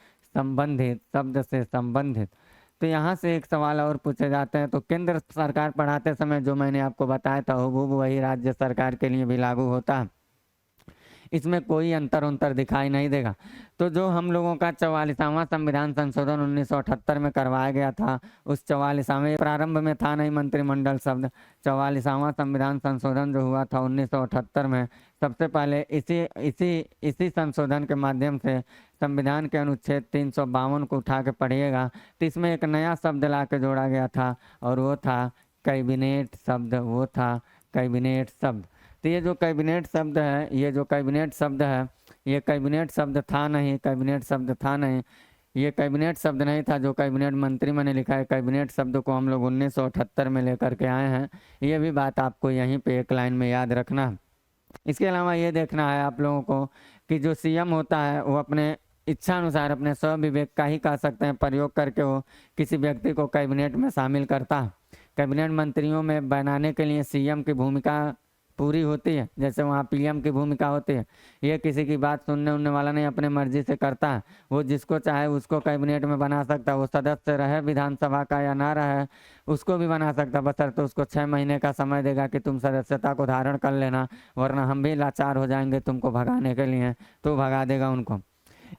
संबंधित। तो यहाँ से एक सवाल और पूछे जाते हैं। तो केंद्र सरकार पढ़ाते समय जो मैंने आपको बताया था वो वही राज्य सरकार के लिए भी लागू होता है, इसमें कोई अंतर दिखाई नहीं देगा। तो जो हम लोगों का 44वां संविधान संशोधन 1978 में करवाया गया था, उस 44वें प्रारंभ में था नहीं मंत्रिमंडल शब्द। 44वां संविधान संशोधन जो हुआ था 1978 में, सबसे पहले इसी संशोधन के माध्यम से संविधान के अनुच्छेद 352 को उठा के पढ़िएगा, तो इसमें एक नया शब्द ला के जोड़ा गया था, और वो था कैबिनेट शब्द, कैबिनेट शब्द। तो ये जो कैबिनेट शब्द है, ये कैबिनेट शब्द था नहीं, ये कैबिनेट शब्द नहीं था जो कैबिनेट मंत्री मैंने लिखा है। कैबिनेट शब्द को हम लोग 1978 में लेकर के आए हैं। ये भी बात आपको यहीं पे एक लाइन में याद रखना है। इसके अलावा ये देखना है आप लोगों को कि जो सीएम होता है वो अपने इच्छा अनुसार, अपने स्वविवेक का ही कह सकते हैं प्रयोग करके वो किसी व्यक्ति को कैबिनेट में शामिल करता है। कैबिनेट मंत्रियों में बनाने के लिए सीएम की भूमिका पूरी होती है, जैसे वहाँ पीएम की भूमिका होती है। ये किसी की बात सुनने उनने वाला नहीं, अपने मर्जी से करता है। वो जिसको चाहे उसको कैबिनेट में बना सकता है, वो सदस्य रहे विधानसभा का या ना रहे, उसको भी बना सकता है, बशर्ते उसको 6 महीने का समय देगा कि तुम सदस्यता को धारण कर लेना, वरना हम भी लाचार हो जाएंगे तुमको भगाने के लिए, तो भगा देगा उनको।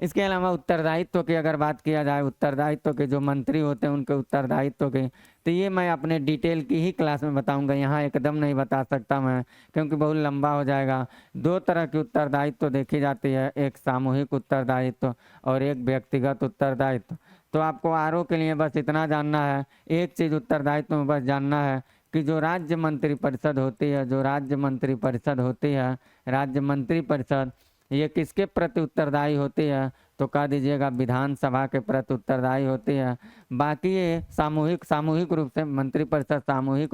इसके अलावा उत्तरदायित्व की अगर बात किया जाए, उत्तरदायित्व के जो मंत्री होते हैं उनके उत्तरदायित्व के, तो ये मैं अपने डिटेल की ही क्लास में बताऊंगा, यहाँ एकदम नहीं बता सकता मैं, क्योंकि बहुत लंबा हो जाएगा। 2 तरह की उत्तरदायित्व देखी जाती है, एक सामूहिक उत्तरदायित्व और एक व्यक्तिगत उत्तरदायित्व। तो आपको आरओ के लिए बस इतना जानना है, एक चीज़ उत्तरदायित्व में बस जानना है कि जो राज्य मंत्रिपरिषद होती है, ये किसके प्रति उत्तरदायी होती है, तो कह दीजिएगा विधानसभा के प्रति उत्तरदायी होती है। बाकी ये सामूहिक रूप से मंत्रिपरिषद सामूहिक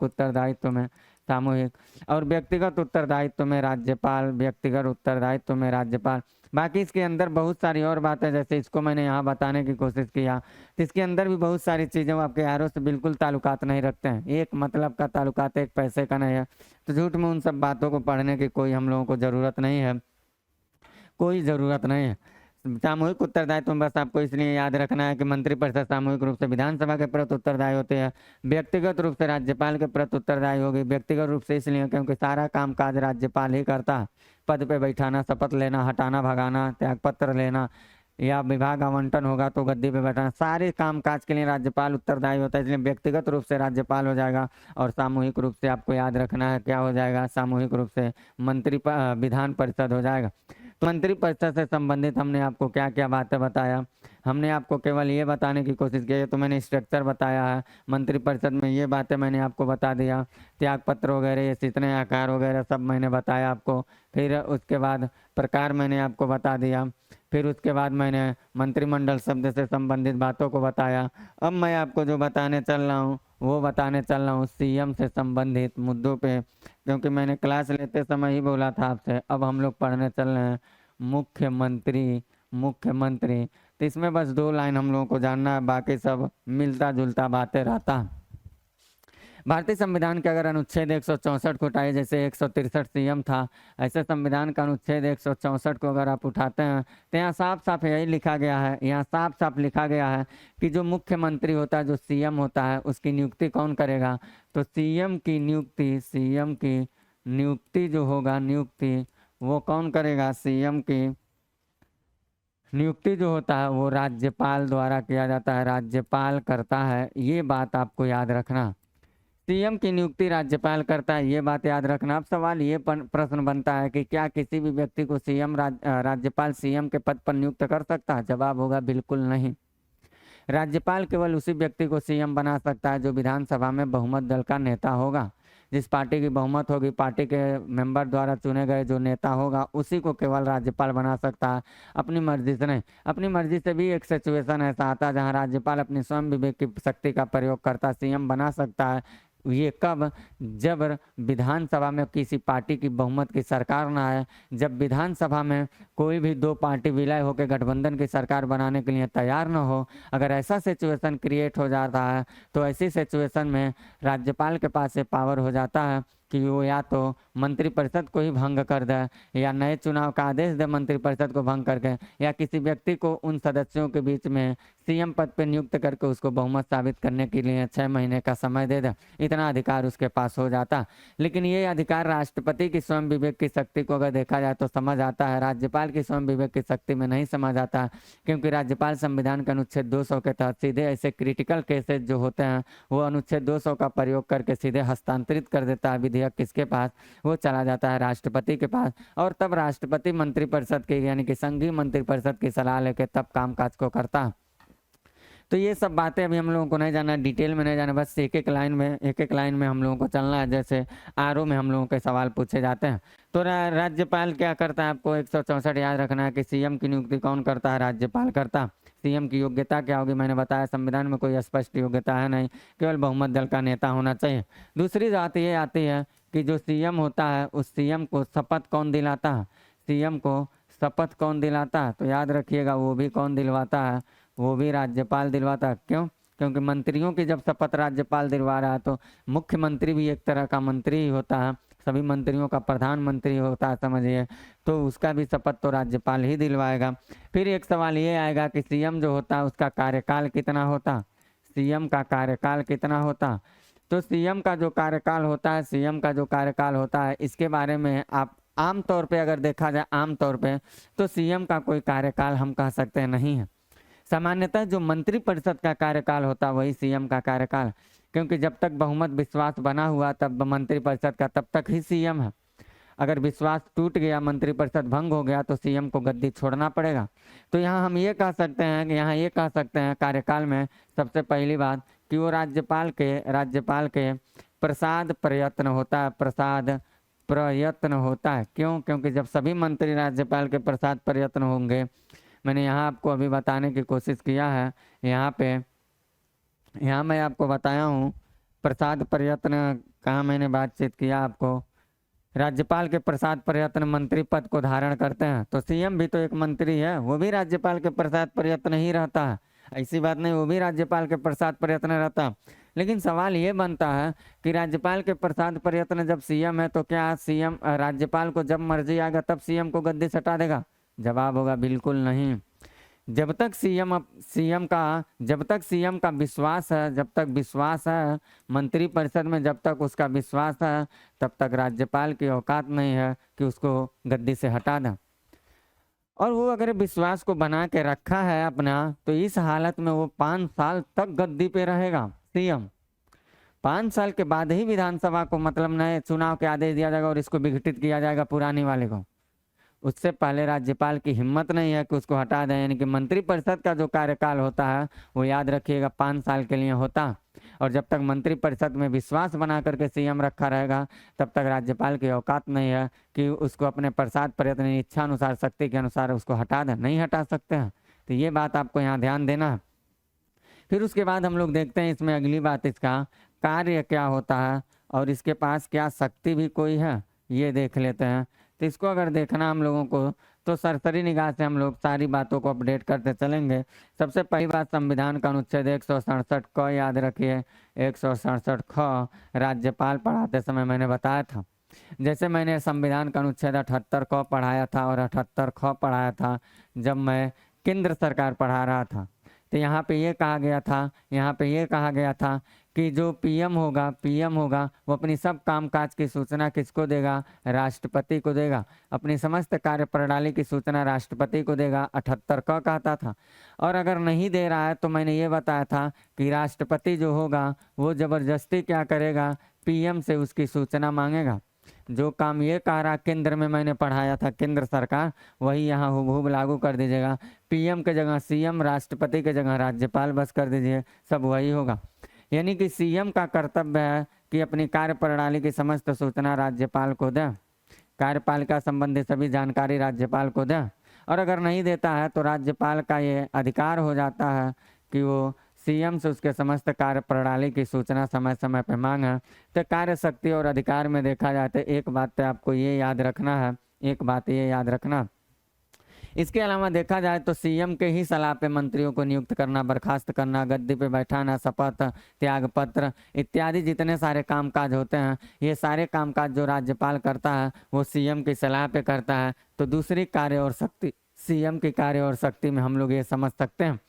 उत्तरदायित्व में सामूहिक, और व्यक्तिगत उत्तरदायित्व में राज्यपाल। बाकी इसके अंदर बहुत सारी और बातें, जैसे इसको मैंने यहाँ बताने की कोशिश किया, तो इसके अंदर भी बहुत सारी चीज़ें आपके आरओ से बिल्कुल ताल्लुकात नहीं रखते हैं, एक मतलब का ताल्लुकात, एक पैसे का नहीं है। तो झूठ में उन सब बातों को पढ़ने की कोई हम लोगों को ज़रूरत नहीं है, सामूहिक उत्तरदायित्व में बस आपको इसलिए याद रखना है कि मंत्रिपरिषद सामूहिक रूप से विधानसभा के प्रति उत्तरदायी होते हैं, व्यक्तिगत रूप से राज्यपाल के प्रति उत्तरदायी होगी। व्यक्तिगत रूप से इसलिए क्योंकि सारा काम काज राज्यपाल ही करता है, पद पे बैठाना, शपथ लेना, हटाना, भगाना, त्यागपत्र लेना, या विभाग आवंटन होगा तो गद्दी पे बैठाना, सारे काम काज के लिए राज्यपाल उत्तरदायी होता है। इसलिए व्यक्तिगत रूप से राज्यपाल हो जाएगा, और सामूहिक रूप से आपको याद रखना है क्या हो जाएगा, सामूहिक रूप से विधान परिषद हो जाएगा। तो मंत्रिपरिषद से संबंधित हमने आपको क्या क्या बातें बताया, हमने आपको केवल ये बताने की कोशिश की है, तो मैंने स्ट्रक्चर बताया है मंत्रिपरिषद में, ये बातें मैंने आपको बता दिया, त्यागपत्र वगैरह, ये कितने आकार वगैरह सब मैंने बताया आपको। फिर उसके बाद प्रकार मैंने आपको बता दिया, फिर उसके बाद मैंने मंत्रिमंडल शब्द से संबंधित बातों को बताया। अब मैं आपको जो बताने चल रहा हूँ सीएम से संबंधित मुद्दों पे, क्योंकि मैंने क्लास लेते समय ही बोला था आपसे। अब हम लोग पढ़ने चल रहे हैं मुख्यमंत्री। तो इसमें बस 2 लाइन हम लोगों को जानना है, बाकी सब मिलता जुलता बातें रहता। भारतीय संविधान के अगर अनुच्छेद 164 को उठाए, जैसे 163 सीएम था, ऐसे संविधान का अनुच्छेद 164 को अगर आप उठाते हैं तो यहाँ साफ साफ यही लिखा गया है, कि जो मुख्यमंत्री होता है, जो सीएम होता है, उसकी नियुक्ति कौन करेगा, तो सीएम की नियुक्ति जो होगा, वो कौन करेगा, नियुक्ति जो होता है वो राज्यपाल द्वारा किया जाता है, राज्यपाल करता है, ये बात आपको याद रखना। सीएम की नियुक्ति राज्यपाल करता है, ये बात याद रखना। अब सवाल ये प्रश्न बनता है कि क्या किसी भी व्यक्ति को राज्यपाल सीएम के पद पर नियुक्त कर सकता है? जवाब होगा बिल्कुल नहीं। राज्यपाल केवल उसी व्यक्ति को सीएम बना सकता है जो विधानसभा में बहुमत दल का नेता होगा। जिस पार्टी की बहुमत होगी, पार्टी के मेंबर द्वारा चुने गए जो नेता होगा, उसी को केवल राज्यपाल बना सकता है, अपनी मर्जी से नहीं। अपनी मर्जी से भी एक सिचुएशन ऐसा आता है जहां राज्यपाल अपनी स्वयं विवेक की शक्ति का प्रयोग करता सीएम बना सकता है। ये कब? जब विधानसभा में किसी पार्टी की बहुमत की सरकार ना आए, जब विधानसभा में कोई भी दो पार्टी विलय होकर गठबंधन की सरकार बनाने के लिए तैयार न हो, अगर ऐसा सिचुएशन क्रिएट हो जाता है तो ऐसी सिचुएशन में राज्यपाल के पास ये पावर हो जाता है कि वो या तो मंत्रिपरिषद को ही भंग कर दे, या नए चुनाव का आदेश दे मंत्रिपरिषद को भंग करके, या किसी व्यक्ति को उन सदस्यों के बीच में सीएम पद पर नियुक्त करके उसको बहुमत साबित करने के लिए 6 महीने का समय दे दे। इतना अधिकार उसके पास हो जाता। लेकिन ये अधिकार राष्ट्रपति की स्वयं विवेक की शक्ति को अगर देखा जाए तो समझ आता है, राज्यपाल की स्वयं विवेक की शक्ति में नहीं समझ आता, क्योंकि राज्यपाल संविधान के अनुच्छेद 200 के तहत सीधे ऐसे क्रिटिकल केसेस जो होते हैं वो अनुच्छेद 200 का प्रयोग करके सीधे हस्तांतरित कर देता है विधेयक किसके पास? वो चला जाता है राष्ट्रपति के पास, और तब राष्ट्रपति मंत्रिपरिषद के यानी कि संघीय मंत्रिपरिषद की सलाह लेकर तब कामकाज को करता है। तो ये सब बातें अभी हम लोगों को नहीं जाना, डिटेल में नहीं जाना, बस एक एक लाइन में हम लोगों को चलना है। जैसे आरओ में हम लोगों के सवाल पूछे जाते हैं तो राज्यपाल क्या करता है? आपको 164 याद रखना है कि सीएम की नियुक्ति कौन करता है? राज्यपाल करता। सीएम की योग्यता क्या होगी? मैंने बताया संविधान में कोई स्पष्ट योग्यता है नहीं, केवल बहुमत दल का नेता होना चाहिए। दूसरी बात ये आती है कि जो सीएम होता है उस सीएम को शपथ कौन दिलाता है? सीएम को शपथ कौन दिलाता है? तो याद रखिएगा वो भी कौन दिलवाता है? वो भी राज्यपाल दिलवाता है। क्यों? क्योंकि मंत्रियों की जब शपथ राज्यपाल दिलवा रहा है तो मुख्यमंत्री भी एक तरह का मंत्री ही होता है, सभी मंत्रियों का प्रधानमंत्री होता है समझिए, तो उसका भी शपथ तो राज्यपाल ही दिलवाएगा। फिर एक सवाल ये आएगा कि सीएम जो होता है उसका कार्यकाल कितना होता? सीएम का कार्यकाल कितना होता? तो सीएम का जो कार्यकाल होता है इसके बारे में आप आमतौर पे अगर देखा जाए आमतौर पे तो सीएम का कोई कार्यकाल हम कह सकते नहीं है। सामान्यतः जो मंत्रिपरिषद का कार्यकाल होता वही सीएम का कार्यकाल, क्योंकि जब तक बहुमत विश्वास बना हुआ तब मंत्रिपरिषद का तब तक ही सीएम है। अगर विश्वास टूट गया, मंत्रिपरिषद भंग हो गया तो सीएम को गद्दी छोड़ना पड़ेगा। तो यहाँ हम ये कह सकते हैं कार्यकाल में सबसे पहली बात कि वो राज्यपाल के प्रसाद प्रयत्न होता है। क्यों? क्योंकि जब सभी मंत्री राज्यपाल के प्रसाद प्रयत्न होंगे, मैंने यहाँ आपको अभी बताने की कोशिश किया है, यहाँ मैं आपको बताया हूँ प्रसाद प्रयत्न कहाँ मैंने बातचीत किया आपको। राज्यपाल के प्रसाद प्रयत्न मंत्री पद को धारण करते हैं, तो सीएम भी तो एक मंत्री है, वो भी राज्यपाल के प्रसाद प्रयत्न ही रहता है, ऐसी बात नहीं, वो भी राज्यपाल के प्रसाद प्रयत्न रहता है। लेकिन सवाल ये बनता है कि राज्यपाल के प्रसाद प्रयत्न जब सीएम है तो क्या सीएम राज्यपाल को जब मर्जी आएगा तब सीएम को गद्दी से हटा देगा? जवाब होगा बिल्कुल नहीं। जब तक सीएम का विश्वास है मंत्रिपरिषद में, जब तक उसका विश्वास है तब तक राज्यपाल की औकात नहीं है कि उसको गद्दी से हटा दें। और वो अगर विश्वास को बना के रखा है अपना, तो इस हालत में वो 5 साल तक गद्दी पे रहेगा सीएम। 5 साल के बाद ही विधानसभा को मतलब नए चुनाव के आदेश दिया जाएगा और इसको विघटित किया जाएगा पुरानी वाले को। उससे पहले राज्यपाल की हिम्मत नहीं है कि उसको हटा दें। यानी कि मंत्रिपरिषद का जो कार्यकाल होता है वो याद रखिएगा 5 साल के लिए होता, और जब तक मंत्रिपरिषद में विश्वास बना करके सीएम रखा रहेगा तब तक राज्यपाल की औकात नहीं है कि उसको अपने प्रसाद प्रयत्न इच्छा अनुसार शक्ति के अनुसार उसको हटा दें, नहीं हटा सकते हैं। तो ये बात आपको यहाँ ध्यान देना है। फिर उसके बाद हम लोग देखते हैं इसमें अगली बात, इसका कार्य क्या होता है और इसके पास क्या शक्ति भी कोई है, ये देख लेते हैं। तो इसको अगर देखना हम लोगों को तो सरसरी निगाह से हम लोग सारी बातों को अपडेट करते चलेंगे। सबसे पहली बात संविधान का अनुच्छेद 167 क याद रखिए। 167 ख राज्यपाल पढ़ाते समय मैंने बताया था, जैसे मैंने संविधान का अनुच्छेद 78 क पढ़ाया था और 78 ख पढ़ाया था जब मैं केंद्र सरकार पढ़ा रहा था, तो यहाँ पे ये कहा गया था कि जो पीएम होगा वो अपनी सब कामकाज की सूचना किसको देगा? राष्ट्रपति को देगा। अपनी समस्त कार्य प्रणाली की सूचना राष्ट्रपति को देगा, 78 का कहता था। और अगर नहीं दे रहा है तो मैंने ये बताया था कि राष्ट्रपति जो होगा वो जबरदस्ती क्या करेगा? पीएम से उसकी सूचना मांगेगा। जो काम ये कह रहा केंद्र में मैंने पढ़ाया था, केंद्र सरकार, वही यहाँ हुबहू लागू कर दीजिएगा। पीएम के जगह सीएम, राष्ट्रपति के जगह राज्यपाल बस कर दीजिए, सब वही होगा। यानी कि सीएम का कर्तव्य है कि अपनी कार्य प्रणाली की समस्त सूचना राज्यपाल को दें, कार्यपालिका संबंधी सभी जानकारी राज्यपाल को दें। और अगर नहीं देता है तो राज्यपाल का ये अधिकार हो जाता है कि वो सीएम से उसके समस्त कार्य प्रणाली की सूचना समय समय पर मांगे। तो कार्य शक्ति और अधिकार में देखा जाए तो एक बात तो आपको ये याद रखना है, एक बात ये याद रखना, इसके अलावा देखा जाए तो सीएम के ही सलाह पे मंत्रियों को नियुक्त करना, बर्खास्त करना, गद्दी पे बैठाना, शपथ, त्याग पत्र इत्यादि जितने सारे कामकाज होते हैं, ये सारे कामकाज जो राज्यपाल करता है वो सीएम की सलाह पे करता है। तो दूसरी कार्य और शक्ति, सीएम की कार्य और शक्ति में हम लोग ये समझ सकते हैं।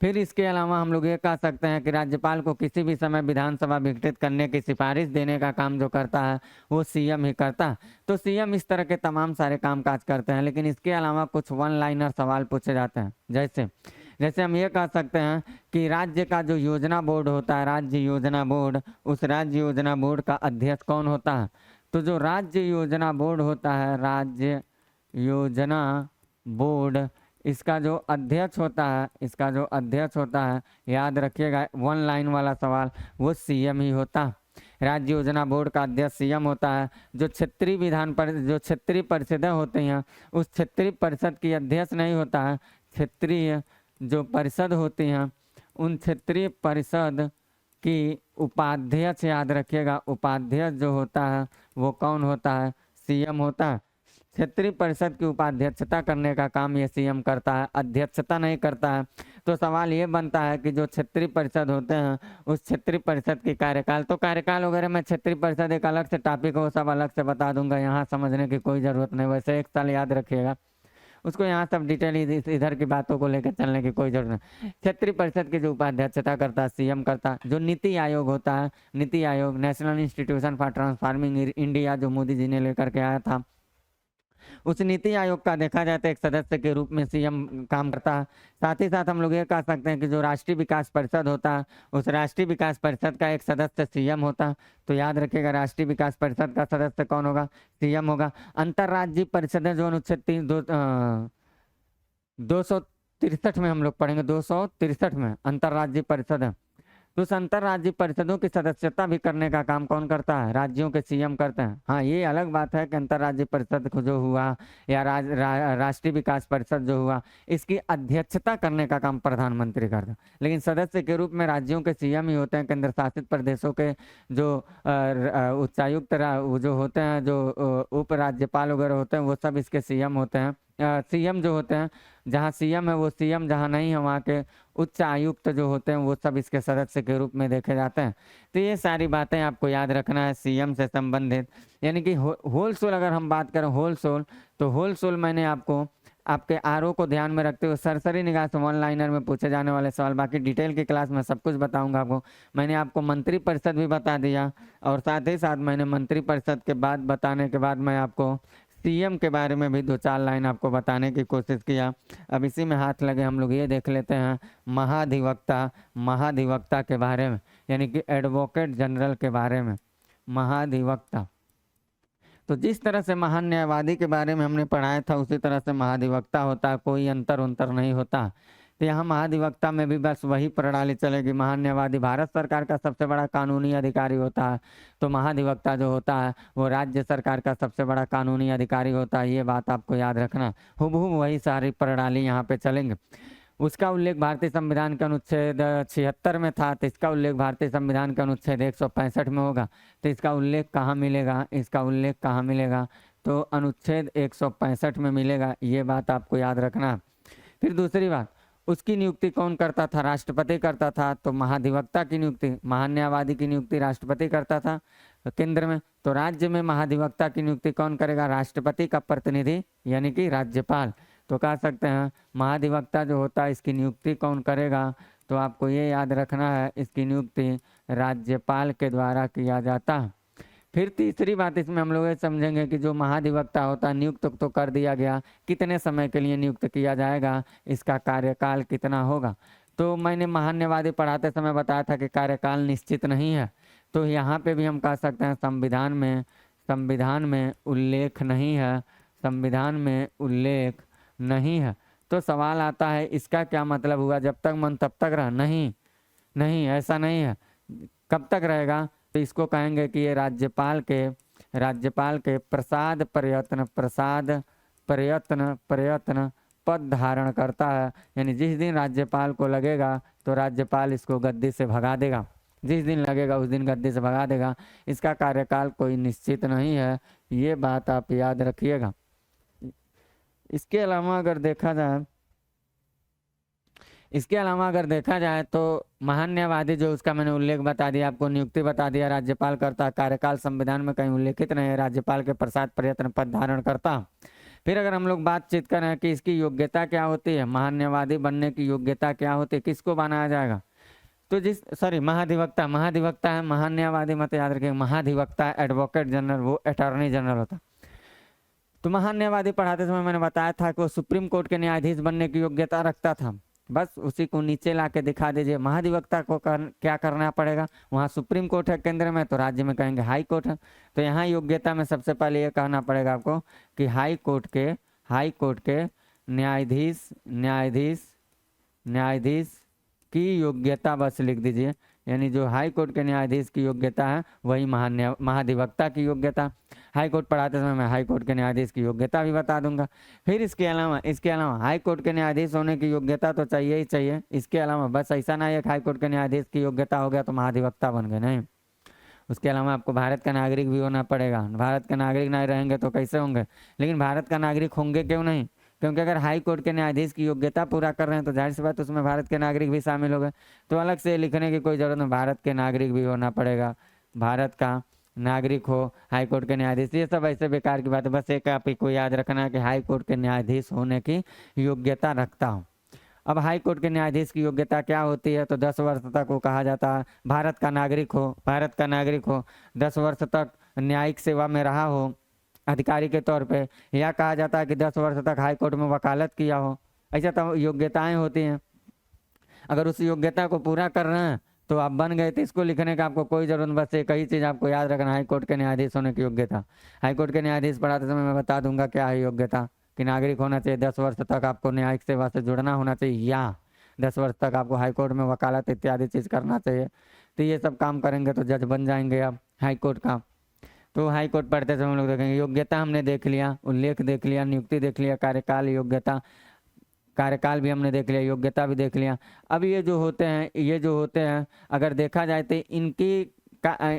फिर इसके अलावा हम लोग ये कह सकते हैं कि राज्यपाल को किसी भी समय विधानसभा विघटित करने की सिफारिश देने का काम जो करता है वो सीएम ही करता है। तो सीएम इस तरह के तमाम सारे कामकाज करते हैं। लेकिन इसके अलावा कुछ वन लाइनर सवाल पूछे जाते हैं, जैसे हम ये कह सकते हैं कि राज्य का जो योजना बोर्ड होता है, राज्य योजना बोर्ड, उस राज्य योजना बोर्ड का अध्यक्ष कौन होता है? तो जो राज्य योजना बोर्ड होता है, राज्य योजना बोर्ड, इसका जो अध्यक्ष होता है, याद रखिएगा वन लाइन वाला सवाल, वो सीएम ही होता है। राज्य योजना बोर्ड का अध्यक्ष सीएम होता है। जो क्षेत्रीय परिषदें होती हैं, उस क्षेत्रीय परिषद की अध्यक्ष नहीं होता है, क्षेत्रीय जो परिषद होती हैं उन क्षेत्रीय परिषद की उपाध्यक्ष, याद रखिएगा उपाध्यक्ष जो होता है वो कौन होता है? सीएम होता है। क्षेत्रीय परिषद की उपाध्यक्षता करने का काम ये सीएम करता है, अध्यक्षता नहीं करता है। तो सवाल ये बनता है कि जो क्षेत्रीय परिषद होते हैं उस क्षेत्रीय परिषद की कार्यकाल, तो कार्यकाल वगैरह में क्षेत्रीय परिषद एक अलग से टॉपिक हो, सब अलग से बता दूंगा, यहाँ समझने की कोई ज़रूरत नहीं। वैसे एक साल याद रखिएगा उसको, यहाँ सब डिटेल इधर की बातों को लेकर चलने की कोई जरूरत नहीं। क्षेत्रीय परिषद की जो उपाध्यक्षता करता है सीएम करता है। जो नीति आयोग होता है, NITI Aayog, national institution for transforming India, जो मोदी जी ने लेकर के आया था, उस नीति आयोग का देखा जाए तो एक सदस्य के रूप में सीएम काम करता है। साथ ही साथ हम लोग ये कह सकते हैं कि जो राष्ट्रीय विकास परिषद होता है, उस राष्ट्रीय विकास परिषद का एक सदस्य सीएम होता है। तो याद रखिएगा राष्ट्रीय विकास परिषद का सदस्य कौन होगा? सीएम होगा। अंतर्राज्यीय परिषदें जो अनुच्छेद 263 में हम लोग पढ़ेंगे, 263 में अंतर्राज्यीय परिषद है। तो उस अंतर्राज्यीय परिषदों की सदस्यता भी करने का काम कौन करता है? राज्यों के सीएम करते हैं। हाँ, ये अलग बात है कि अंतर्राज्यीय परिषद जो हुआ या राष्ट्रीय विकास परिषद जो हुआ, इसकी अध्यक्षता करने का काम प्रधानमंत्री करता है। लेकिन सदस्य के रूप में राज्यों के सीएम ही होते हैं। केंद्र शासित प्रदेशों के जो उच्चायुक्त जो होते हैं, जो उप राज्यपाल वगैरह होते हैं, वो सब इसके सीएम होते हैं। सीएम जो होते हैं, जहाँ सीएम है वो सीएम, जहाँ नहीं है वहाँ के उच्च आयुक्त जो होते हैं वो सब इसके सदस्य के रूप में देखे जाते हैं। तो ये सारी बातें आपको याद रखना है सीएम से संबंधित। यानी कि होल सोल अगर हम बात करें होल सोल, तो होल सोल मैंने आपको आपके आरओ को ध्यान में रखते हुए सरसरी निगाह से वन लाइनर में पूछे जाने वाले सवाल, बाकी डिटेल की क्लास में सब कुछ बताऊंगा आपको। मैंने आपको मंत्री परिषद भी बता दिया और साथ ही साथ मैंने मंत्री परिषद के बाद बताने के बाद मैं आपको सीएम के बारे में भी 2-4 लाइन आपको बताने की कोशिश किया। अब इसी में हाथ लगे हम लोग ये देख लेते हैं महाधिवक्ता के बारे में, यानी कि एडवोकेट जनरल के बारे में। महाधिवक्ता, तो जिस तरह से महान न्यायवादी के बारे में हमने पढ़ाया था उसी तरह से महाधिवक्ता होता है, कोई अंतर नहीं होता। तो यहाँ महाधिवक्ता में भी बस वही प्रणाली चलेगी। महान न्यायवादी भारत सरकार का सबसे बड़ा कानूनी अधिकारी होता है, तो महाधिवक्ता जो होता है वो राज्य सरकार का सबसे बड़ा कानूनी अधिकारी होता है। ये बात आपको याद रखना, हुबहू वही सारी प्रणाली यहाँ पे चलेंगे। उसका उल्लेख भारतीय संविधान के अनुच्छेद 76 में था, तो इसका उल्लेख भारतीय संविधान के अनुच्छेद 165 में होगा। तो इसका उल्लेख कहाँ मिलेगा? तो अनुच्छेद 165 में मिलेगा। ये बात आपको याद रखना। फिर दूसरी बात, उसकी नियुक्ति कौन करता था? राष्ट्रपति करता था। तो महाधिवक्ता की नियुक्ति, महान न्यायवादी की नियुक्ति राष्ट्रपति करता था केंद्र में। तो राज्य में महाधिवक्ता की नियुक्ति कौन करेगा? राष्ट्रपति का प्रतिनिधि यानी कि राज्यपाल। तो कह सकते हैं महाधिवक्ता जो होता है इसकी नियुक्ति कौन करेगा? तो आपको ये याद रखना है इसकी नियुक्ति राज्यपाल के द्वारा किया जाता है। फिर तीसरी बात इसमें हम लोग ये समझेंगे कि जो महाधिवक्ता होता है नियुक्त तो कर दिया गया, कितने समय के लिए नियुक्त किया जाएगा, इसका कार्यकाल कितना होगा। तो मैंने महान्यवादी पढ़ाते समय बताया था कि कार्यकाल निश्चित नहीं है, तो यहाँ पे भी हम कह सकते हैं संविधान में उल्लेख नहीं है, संविधान में उल्लेख नहीं है। तो सवाल आता है इसका क्या मतलब हुआ, जब तक मन तब तक रह? नहीं नहीं, ऐसा नहीं है। कब तक रहेगा? तो इसको कहेंगे कि ये राज्यपाल के प्रसाद प्रयत्न पद धारण करता है। यानी जिस दिन राज्यपाल को लगेगा तो राज्यपाल इसको गद्दी से भगा देगा, जिस दिन लगेगा उस दिन गद्दी से भगा देगा। इसका कार्यकाल कोई निश्चित नहीं है, ये बात आप याद रखिएगा। इसके अलावा अगर देखा जाए तो महान्यायवादी जो उसका मैंने उल्लेख बता दिया, आपको नियुक्ति बता दिया, राज्यपाल करता, कार्यकाल संविधान में कहीं उल्लेखित नहीं है, राज्यपाल के प्रसाद प्रयत्न पद धारण करता। फिर अगर हम लोग बातचीत करें कि इसकी योग्यता क्या होती है, महान्यायवादी बनने की योग्यता क्या होती है, किसको बनाया जाएगा, तो महाधिवक्ता है, महान्यायवादी मत याद रखिएगा, महाधिवक्ता एडवोकेट जनरल, वो अटॉर्नी जनरल होता। तो महान्यायवादी पढ़ाते समय मैंने बताया था कि वो सुप्रीम कोर्ट के न्यायाधीश बनने की योग्यता रखता था। बस उसी को नीचे ला के दिखा दीजिए। महाधिवक्ता को क्या करना पड़ेगा, वहाँ सुप्रीम कोर्ट है केंद्र में, तो राज्य में कहेंगे हाई कोर्ट है। तो यहाँ योग्यता में सबसे पहले ये कहना पड़ेगा आपको कि हाई कोर्ट के न्यायाधीश की योग्यता बस लिख दीजिए। यानी जो हाई कोर्ट के न्यायाधीश की योग्यता है वही महाधिवक्ता की योग्यता। हाई कोर्ट पढ़ाते समय मैं हाई कोर्ट के न्यायाधीश की योग्यता भी बता दूंगा। फिर इसके अलावा हाई कोर्ट के न्यायाधीश होने की योग्यता तो चाहिए ही चाहिए। इसके अलावा बस ऐसा ना है कि हाई कोर्ट के न्यायाधीश की योग्यता हो गया तो महाधिवक्ता बन गए, नहीं। उसके अलावा आपको भारत का नागरिक भी होना पड़ेगा। भारत का नागरिक नहीं रहेंगे तो कैसे होंगे, लेकिन भारत का नागरिक होंगे क्यों नहीं, क्योंकि अगर हाई कोर्ट के न्यायाधीश की योग्यता पूरा कर रहे हैं तो जाहिर सी बात उसमें भारत के नागरिक भी शामिल हो गए। तो अलग से लिखने की कोई ज़रूरत नहीं, भारत के नागरिक भी होना पड़ेगा, भारत का नागरिक हो हाई कोर्ट के न्यायाधीश। ये सब ऐसे बेकार की बात है, बस एक आप को याद रखना है कि हाई कोर्ट के न्यायाधीश होने की योग्यता रखता हूँ। अब हाई कोर्ट के न्यायाधीश की योग्यता क्या होती है, तो 10 वर्ष तक वो कहा जाता है भारत का नागरिक हो, 10 वर्ष तक न्यायिक सेवा में रहा हो अधिकारी के तौर पे, या कहा जाता है कि 10 वर्ष तक हाई कोर्ट में वकालत किया हो। ऐसा तो योग्यताएं होती हैं। अगर उस योग्यता को पूरा कर रहे हैं तो आप बन गए। तो इसको लिखने का आपको कोई जरूरत, बस एक ही चीज़ आपको याद रखना, हाई कोर्ट के न्यायाधीश होने की योग्यता। हाई कोर्ट के न्यायाधीश पढ़ाते समय मैं बता दूंगा क्या है योग्यता, कि नागरिक होना चाहिए, 10 वर्ष तक आपको न्यायिक सेवा से जुड़ना होना चाहिए, या 10 वर्ष तक आपको हाई कोर्ट में वकालत इत्यादि चीज़ करना चाहिए। तो ये सब काम करेंगे तो जज बन जाएंगे आप हाई कोर्ट का। तो हाई कोर्ट पढ़ते समय हम लोग देखेंगे योग्यता हमने देख लिया, उल्लेख देख लिया, नियुक्ति देख लिया, कार्यकाल भी हमने देख लिया, योग्यता भी देख लिया। अब ये जो होते हैं अगर देखा जाए तो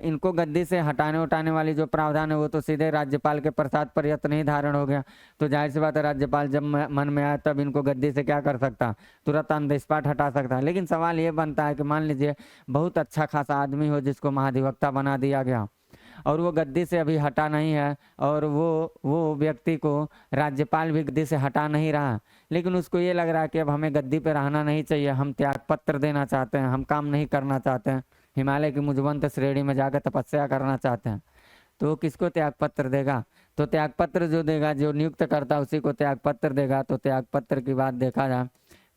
इनको गद्दी से हटाने वाली जो प्रावधान है वो तो सीधे राज्यपाल के प्रसाद प्रयत्न ही धारण हो गया। तो जाहिर सी बात है राज्यपाल जब मन में आए तब इनको गद्दी से क्या कर सकता, तुरंत ऑन द स्पॉट हटा सकता है। लेकिन सवाल ये बनता है कि मान लीजिए बहुत अच्छा खासा आदमी हो जिसको महाधिवक्ता बना दिया गया और वो गद्दी से अभी हटा नहीं है, और वो व्यक्ति को राज्यपाल भी गद्दी से हटा नहीं रहा, लेकिन उसको ये लग रहा है कि अब हमें गद्दी पे रहना नहीं चाहिए, हम त्यागपत्र देना चाहते हैं, हम काम नहीं करना चाहते हैं, हिमालय की मुझवंत श्रेणी में जाकर तपस्या करना चाहते हैं। तो किसको त्यागपत्र देगा, तो त्यागपत्र जो देगा, जो नियुक्त करता उसी को त्यागपत्र देगा। तो त्यागपत्र की बात देखा जाए,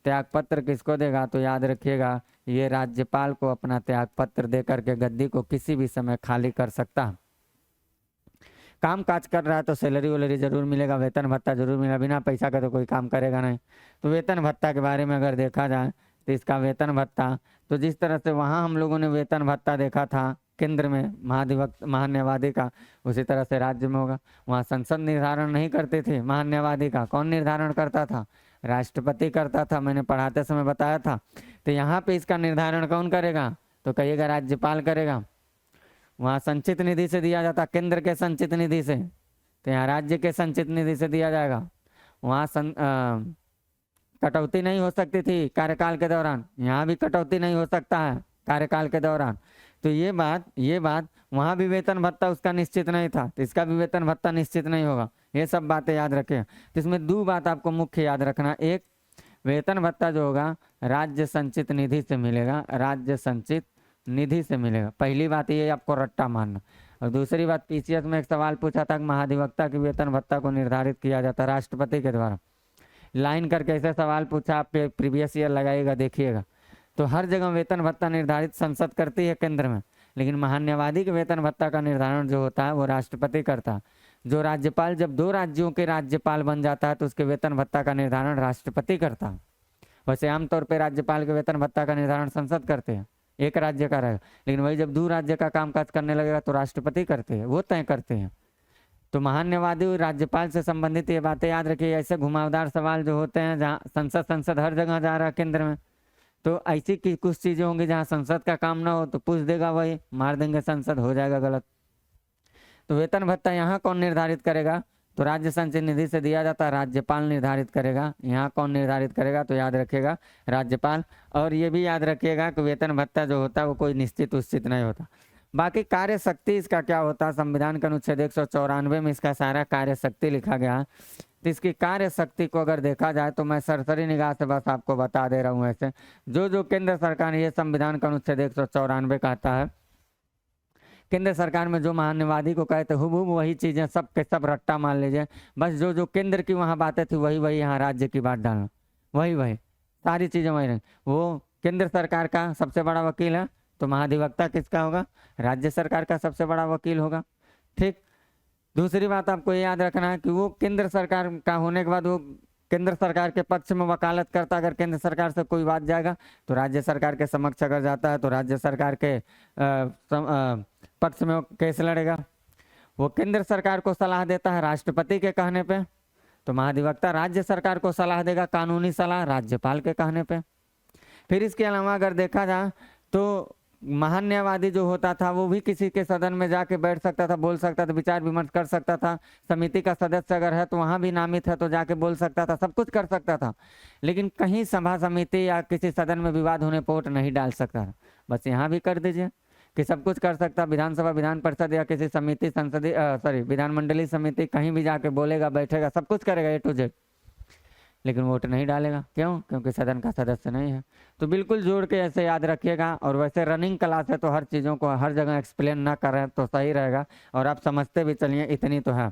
त्यागपत्र किसको देगा, तो याद रखिएगा ये राज्यपाल को अपना त्यागपत्र दे करके गद्दी को किसी भी समय खाली कर सकता है। काम काज कर रहा है तो सैलरी वैलरी जरूर मिलेगा, वेतन भत्ता जरूर मिलेगा, बिना पैसा का तो कोई काम करेगा नहीं। तो वेतन भत्ता के बारे में अगर देखा जाए तो इसका वेतन भत्ता, तो जिस तरह से वहाँ हम लोगों ने वेतन भत्ता देखा था केंद्र में महान्यायवादी का, उसी तरह से राज्य में होगा। वहाँ संसद निर्धारण नहीं करते थे महान्यायवादी का, कौन निर्धारण करता था, राष्ट्रपति करता था, मैंने पढ़ाते समय बताया था। तो यहाँ पे इसका निर्धारण कौन करेगा, तो कहिएगा राज्यपाल करेगा। वहाँ संचित निधि से दिया जाता, केंद्र के संचित निधि से, तो यहाँ राज्य के संचित निधि से दिया जाएगा। वहाँ कटौती नहीं हो सकती थी कार्यकाल के दौरान, यहाँ भी कटौती नहीं हो सकता है कार्यकाल के दौरान। तो ये बात वहाँ भी वेतन भत्ता उसका निश्चित नहीं था, तो इसका भी वेतन भत्ता निश्चित नहीं होगा। ये सब बातें याद रखें। तो इसमें दो बात आपको मुख्य याद रखना, एक वेतन भत्ता जो होगा राज्य संचित निधि से मिलेगा, राज्य संचित निधि से मिलेगा। पहली बात ये आपको रट्टा मारना। और दूसरी बात, पीसीएस में एक सवाल पूछा था कि महाधिवक्ता की वेतन भत्ता को निर्धारित किया जाता है राष्ट्रपति के द्वारा। लाइन करके ऐसे सवाल पूछा, आप प्रीवियस ईयर लगाइएगा देखिएगा। तो हर जगह वेतन भत्ता निर्धारित संसद करती है केंद्र में, लेकिन महान्यायवादी के वेतन भत्ता का निर्धारण जो होता है वो राष्ट्रपति करता है। जो राज्यपाल जब 2 राज्यों के राज्यपाल बन जाता है तो उसके वेतन भत्ता का निर्धारण राष्ट्रपति करता है। वैसे आमतौर पर राज्यपाल के वेतन भत्ता का निर्धारण संसद करते हैं, एक राज्य का रहेगा, लेकिन वही जब 2 राज्य का कामकाज करने लगेगा तो राष्ट्रपति करते हैं, वो तय करते हैं। तो महान्यायवादी राज्यपाल से संबंधित ये बातें याद रखिए। ऐसे घुमावदार सवाल जो होते हैं जहाँ संसद हर जगह जा रहा है केंद्र में, तो ऐसी की कुछ चीजें होंगी जहाँ संसद का काम ना हो तो पूछ देगा, वही मार देंगे संसद, हो जाएगा गलत। तो वेतन भत्ता यहाँ कौन निर्धारित करेगा? तो राज्य संचित निधि से दिया जाता है, राज्यपाल निर्धारित करेगा। यहाँ कौन निर्धारित करेगा? तो याद रखिएगा राज्यपाल। और ये भी याद रखिएगा कि वेतन भत्ता जो होता है वो कोई निश्चित उचित नहीं होता। बाकी कार्य शक्ति इसका क्या होता है? संविधान के अनुच्छेद 194 में इसका सारा कार्य शक्ति लिखा गया है। तो इसकी कार्य शक्ति को अगर देखा जाए तो मैं सरसरी निगाह से बस आपको बता दे रहा हूँ। ऐसे जो केंद्र सरकार, ये संविधान का अनुच्छेद 194 कहता है, केंद्र सरकार में जो महान्यायवादी को कहते हुबहू वही चीजें सब के सब रट्टा मान लीजिए। बस जो केंद्र की वहाँ बातें थी वही यहाँ राज्य की बात डालना, वही सारी चीजें वही रहें। वो केंद्र सरकार का सबसे बड़ा वकील है, तो महाधिवक्ता किसका होगा? राज्य सरकार का सबसे बड़ा वकील होगा। ठीक। दूसरी बात आपको ये याद रखना है कि वो केंद्र सरकार का होने के बाद वो केंद्र सरकार के पक्ष में वकालत करता। अगर केंद्र सरकार से कोई बात जाएगा तो राज्य सरकार के समक्ष अगर जाता है तो राज्य सरकार के पक्ष में वो केस लड़ेगा। वो केंद्र सरकार को सलाह देता है राष्ट्रपति के कहने पे, तो महाधिवक्ता राज्य सरकार को सलाह देगा, कानूनी सलाह राज्यपाल के कहने पे। फिर इसके अलावा अगर देखा जाए तो महान्यायवादी जो होता था वो भी किसी के सदन में जाके बैठ सकता था, बोल सकता था, विचार विमर्श कर सकता था। समिति का सदस्य अगर है तो वहाँ भी नामित है तो जाके बोल सकता था, सब कुछ कर सकता था। लेकिन कहीं सभा समिति या किसी सदन में विवाद होने पर वोट नहीं डाल सकता था। बस यहाँ भी कर दीजिए कि सब कुछ कर सकता। विधानसभा, विधान परिषद या किसी समिति, संसदीय विधानमंडलीय समिति, कहीं भी जाके बोलेगा, बैठेगा, सब कुछ करेगा A to Z, लेकिन वोट नहीं डालेगा। क्यों? क्योंकि सदन का सदस्य नहीं है। तो बिल्कुल जोड़ के ऐसे याद रखिएगा। और वैसे रनिंग क्लास है तो हर चीज़ों को हर जगह एक्सप्लेन ना करें तो सही रहेगा, और आप समझते भी चलिए, इतनी तो है।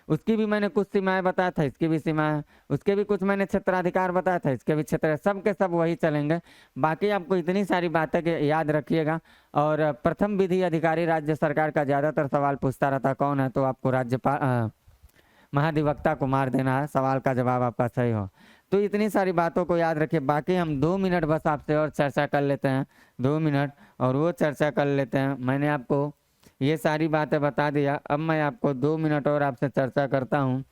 उसकी भी मैंने कुछ सीमाएं बताया था, इसकी भी सीमा है। उसके भी कुछ मैंने क्षेत्राधिकार बताया था, इसके भी क्षेत्र है। सब के सब वही चलेंगे। बाकी आपको इतनी सारी बातें के याद रखिएगा। और प्रथम विधि अधिकारी राज्य सरकार का ज़्यादातर सवाल पूछता रहता कौन है, तो आपको राज्यपाल महाधिवक्ता को मार देना है, सवाल का जवाब आपका सही हो। तो इतनी सारी बातों को याद रखिए। बाकी हम 2 मिनट बस आपसे और चर्चा कर लेते हैं, 2 मिनट, और वो चर्चा कर लेते हैं। मैंने आपको ये सारी बातें बता दिया, अब मैं आपको 2 मिनट और आपसे चर्चा करता हूँ।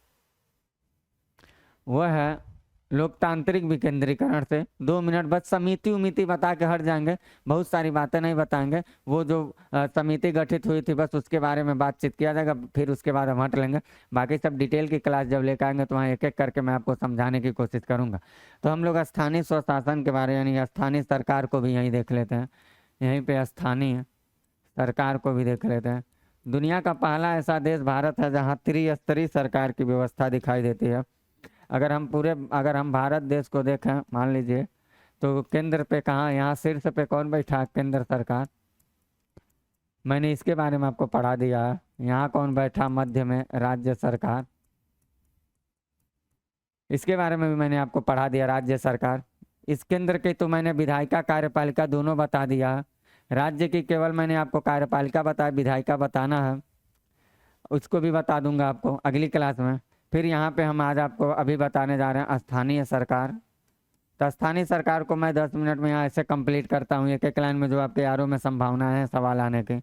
वह है लोकतांत्रिक विकेंद्रीकरण से 2 मिनट बस समिति उमिति बता के हट जाएंगे, बहुत सारी बातें नहीं बताएंगे। वो जो समिति गठित हुई थी बस उसके बारे में बातचीत किया जाएगा, फिर उसके बाद हम हट लेंगे। बाकी सब डिटेल की क्लास जब लेकर आएंगे तो वहाँ एक एक करके मैं आपको समझाने की कोशिश करूँगा। तो हम लोग स्थानीय स्वशासन के बारे यानी स्थानीय सरकार को भी यहीं देख लेते हैं। यहीं पर स्थानीय सरकार को भी देख लेते हैं। दुनिया का पहला ऐसा देश भारत है जहाँ त्रिस्तरीय सरकार की व्यवस्था दिखाई देती है। अगर हम भारत देश को देखें, मान लीजिए, तो केंद्र पे कहाँ, यहाँ शीर्ष पे कौन बैठा है? केंद्र सरकार। मैंने इसके बारे में आपको पढ़ा दिया है। यहाँ कौन बैठा? मध्य में राज्य सरकार। इसके बारे में भी मैंने आपको पढ़ा दिया, राज्य सरकार। इस केंद्र के तो मैंने विधायिका कार्यपालिका दोनों बता दिया है। राज्य की केवल मैंने आपको कार्यपालिका बताया, विधायिका बताना है, उसको भी बता दूंगा आपको अगली क्लास में। फिर यहाँ पे हम आज आपको अभी बताने जा रहे हैं स्थानीय सरकार। तो स्थानीय सरकार को मैं 10 मिनट में यहाँ ऐसे कंप्लीट करता हूँ, एक एक लाइन में, जो आपके यारों में संभावना है सवाल आने की।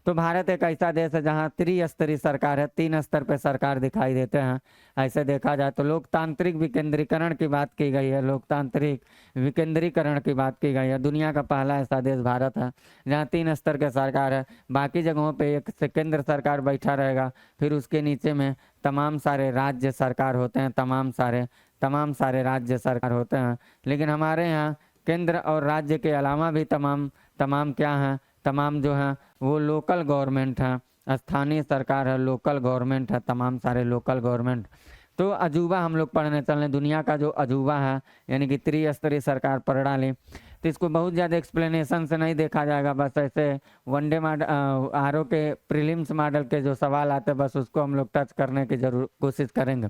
तो भारत एक ऐसा देश है जहाँ त्रिस्तरीय सरकार है, 3 स्तर पे सरकार दिखाई देते हैं। ऐसे देखा जाए तो लोकतांत्रिक विकेंद्रीकरण की बात की गई है, लोकतांत्रिक विकेंद्रीकरण की बात की गई है। दुनिया का पहला ऐसा देश भारत है जहाँ 3 स्तर के सरकार है। बाकी जगहों पे एक से केंद्र सरकार बैठा रहेगा, फिर उसके नीचे में तमाम सारे राज्य सरकार होते हैं, तमाम सारे राज्य सरकार होते हैं। लेकिन हमारे यहाँ केंद्र और राज्य के अलावा भी तमाम क्या हैं, तमाम जो हैं वो लोकल गवर्नमेंट हैं। स्थानीय सरकार है, लोकल गवर्नमेंट है, तमाम सारे लोकल गवर्नमेंट। तो अजूबा हम लोग पढ़ने चल रहे हैं, दुनिया का जो अजूबा है यानी कि त्रिस्तरीय सरकार प्रणाली। तो इसको बहुत ज़्यादा एक्सप्लेनेशन से नहीं देखा जाएगा, बस ऐसे वनडे मॉडल आरओ के प्रीलिम्स मॉडल के जो सवाल आते हैं बस उसको हम लोग टच करने की जरूर कोशिश करेंगे।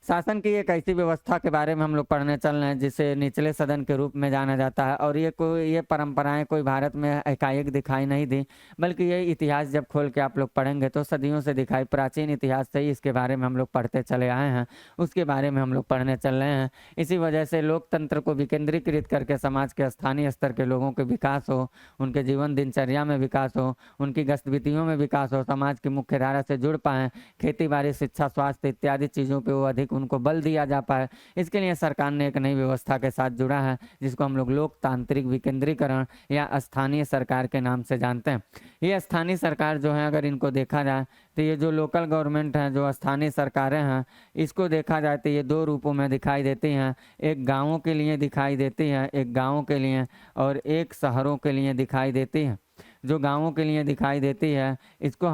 शासन की एक ऐसी व्यवस्था के बारे में हम लोग पढ़ने चल रहे हैं जिसे निचले सदन के रूप में जाना जाता है। और ये परंपराएं कोई भारत में एकाएक दिखाई नहीं दी, बल्कि ये इतिहास जब खोल के आप लोग पढ़ेंगे तो सदियों से दिखाई, प्राचीन इतिहास से ही इसके बारे में हम लोग पढ़ते चले आए हैं, उसके बारे में हम लोग पढ़ने चल रहे हैं। इसी वजह से लोकतंत्र को विकेंद्रीकृत करके समाज के स्थानीय स्तर के लोगों के विकास हो, उनके जीवन दिनचर्या में विकास हो, उनकी गतिविधियों में विकास हो, समाज की मुख्य धारा से जुड़ पाएँ, खेती बाड़ी, शिक्षा, स्वास्थ्य इत्यादि चीज़ों पर वो अधिक उनको बल दिया जा पाए। इसके लिए सरकार ने एक नई व्यवस्था के साथ जुड़ा है जिसको हम लोग लोकतांत्रिक विकेंद्रीकरण या स्थानीय सरकार के नाम से जानते हैं। ये स्थानीय सरकार जो है, अगर इनको देखा जाए तो ये जो लोकल गवर्नमेंट है, जो स्थानीय सरकारें हैं, इसको देखा जाए तो ये दो रूपों में दिखाई देती हैं। एक गाँवों के लिए दिखाई देती है, एक गाँवों के लिए, और एक शहरों के लिए दिखाई देती है। जो गाँवों के लिए दिखाई देती है इसको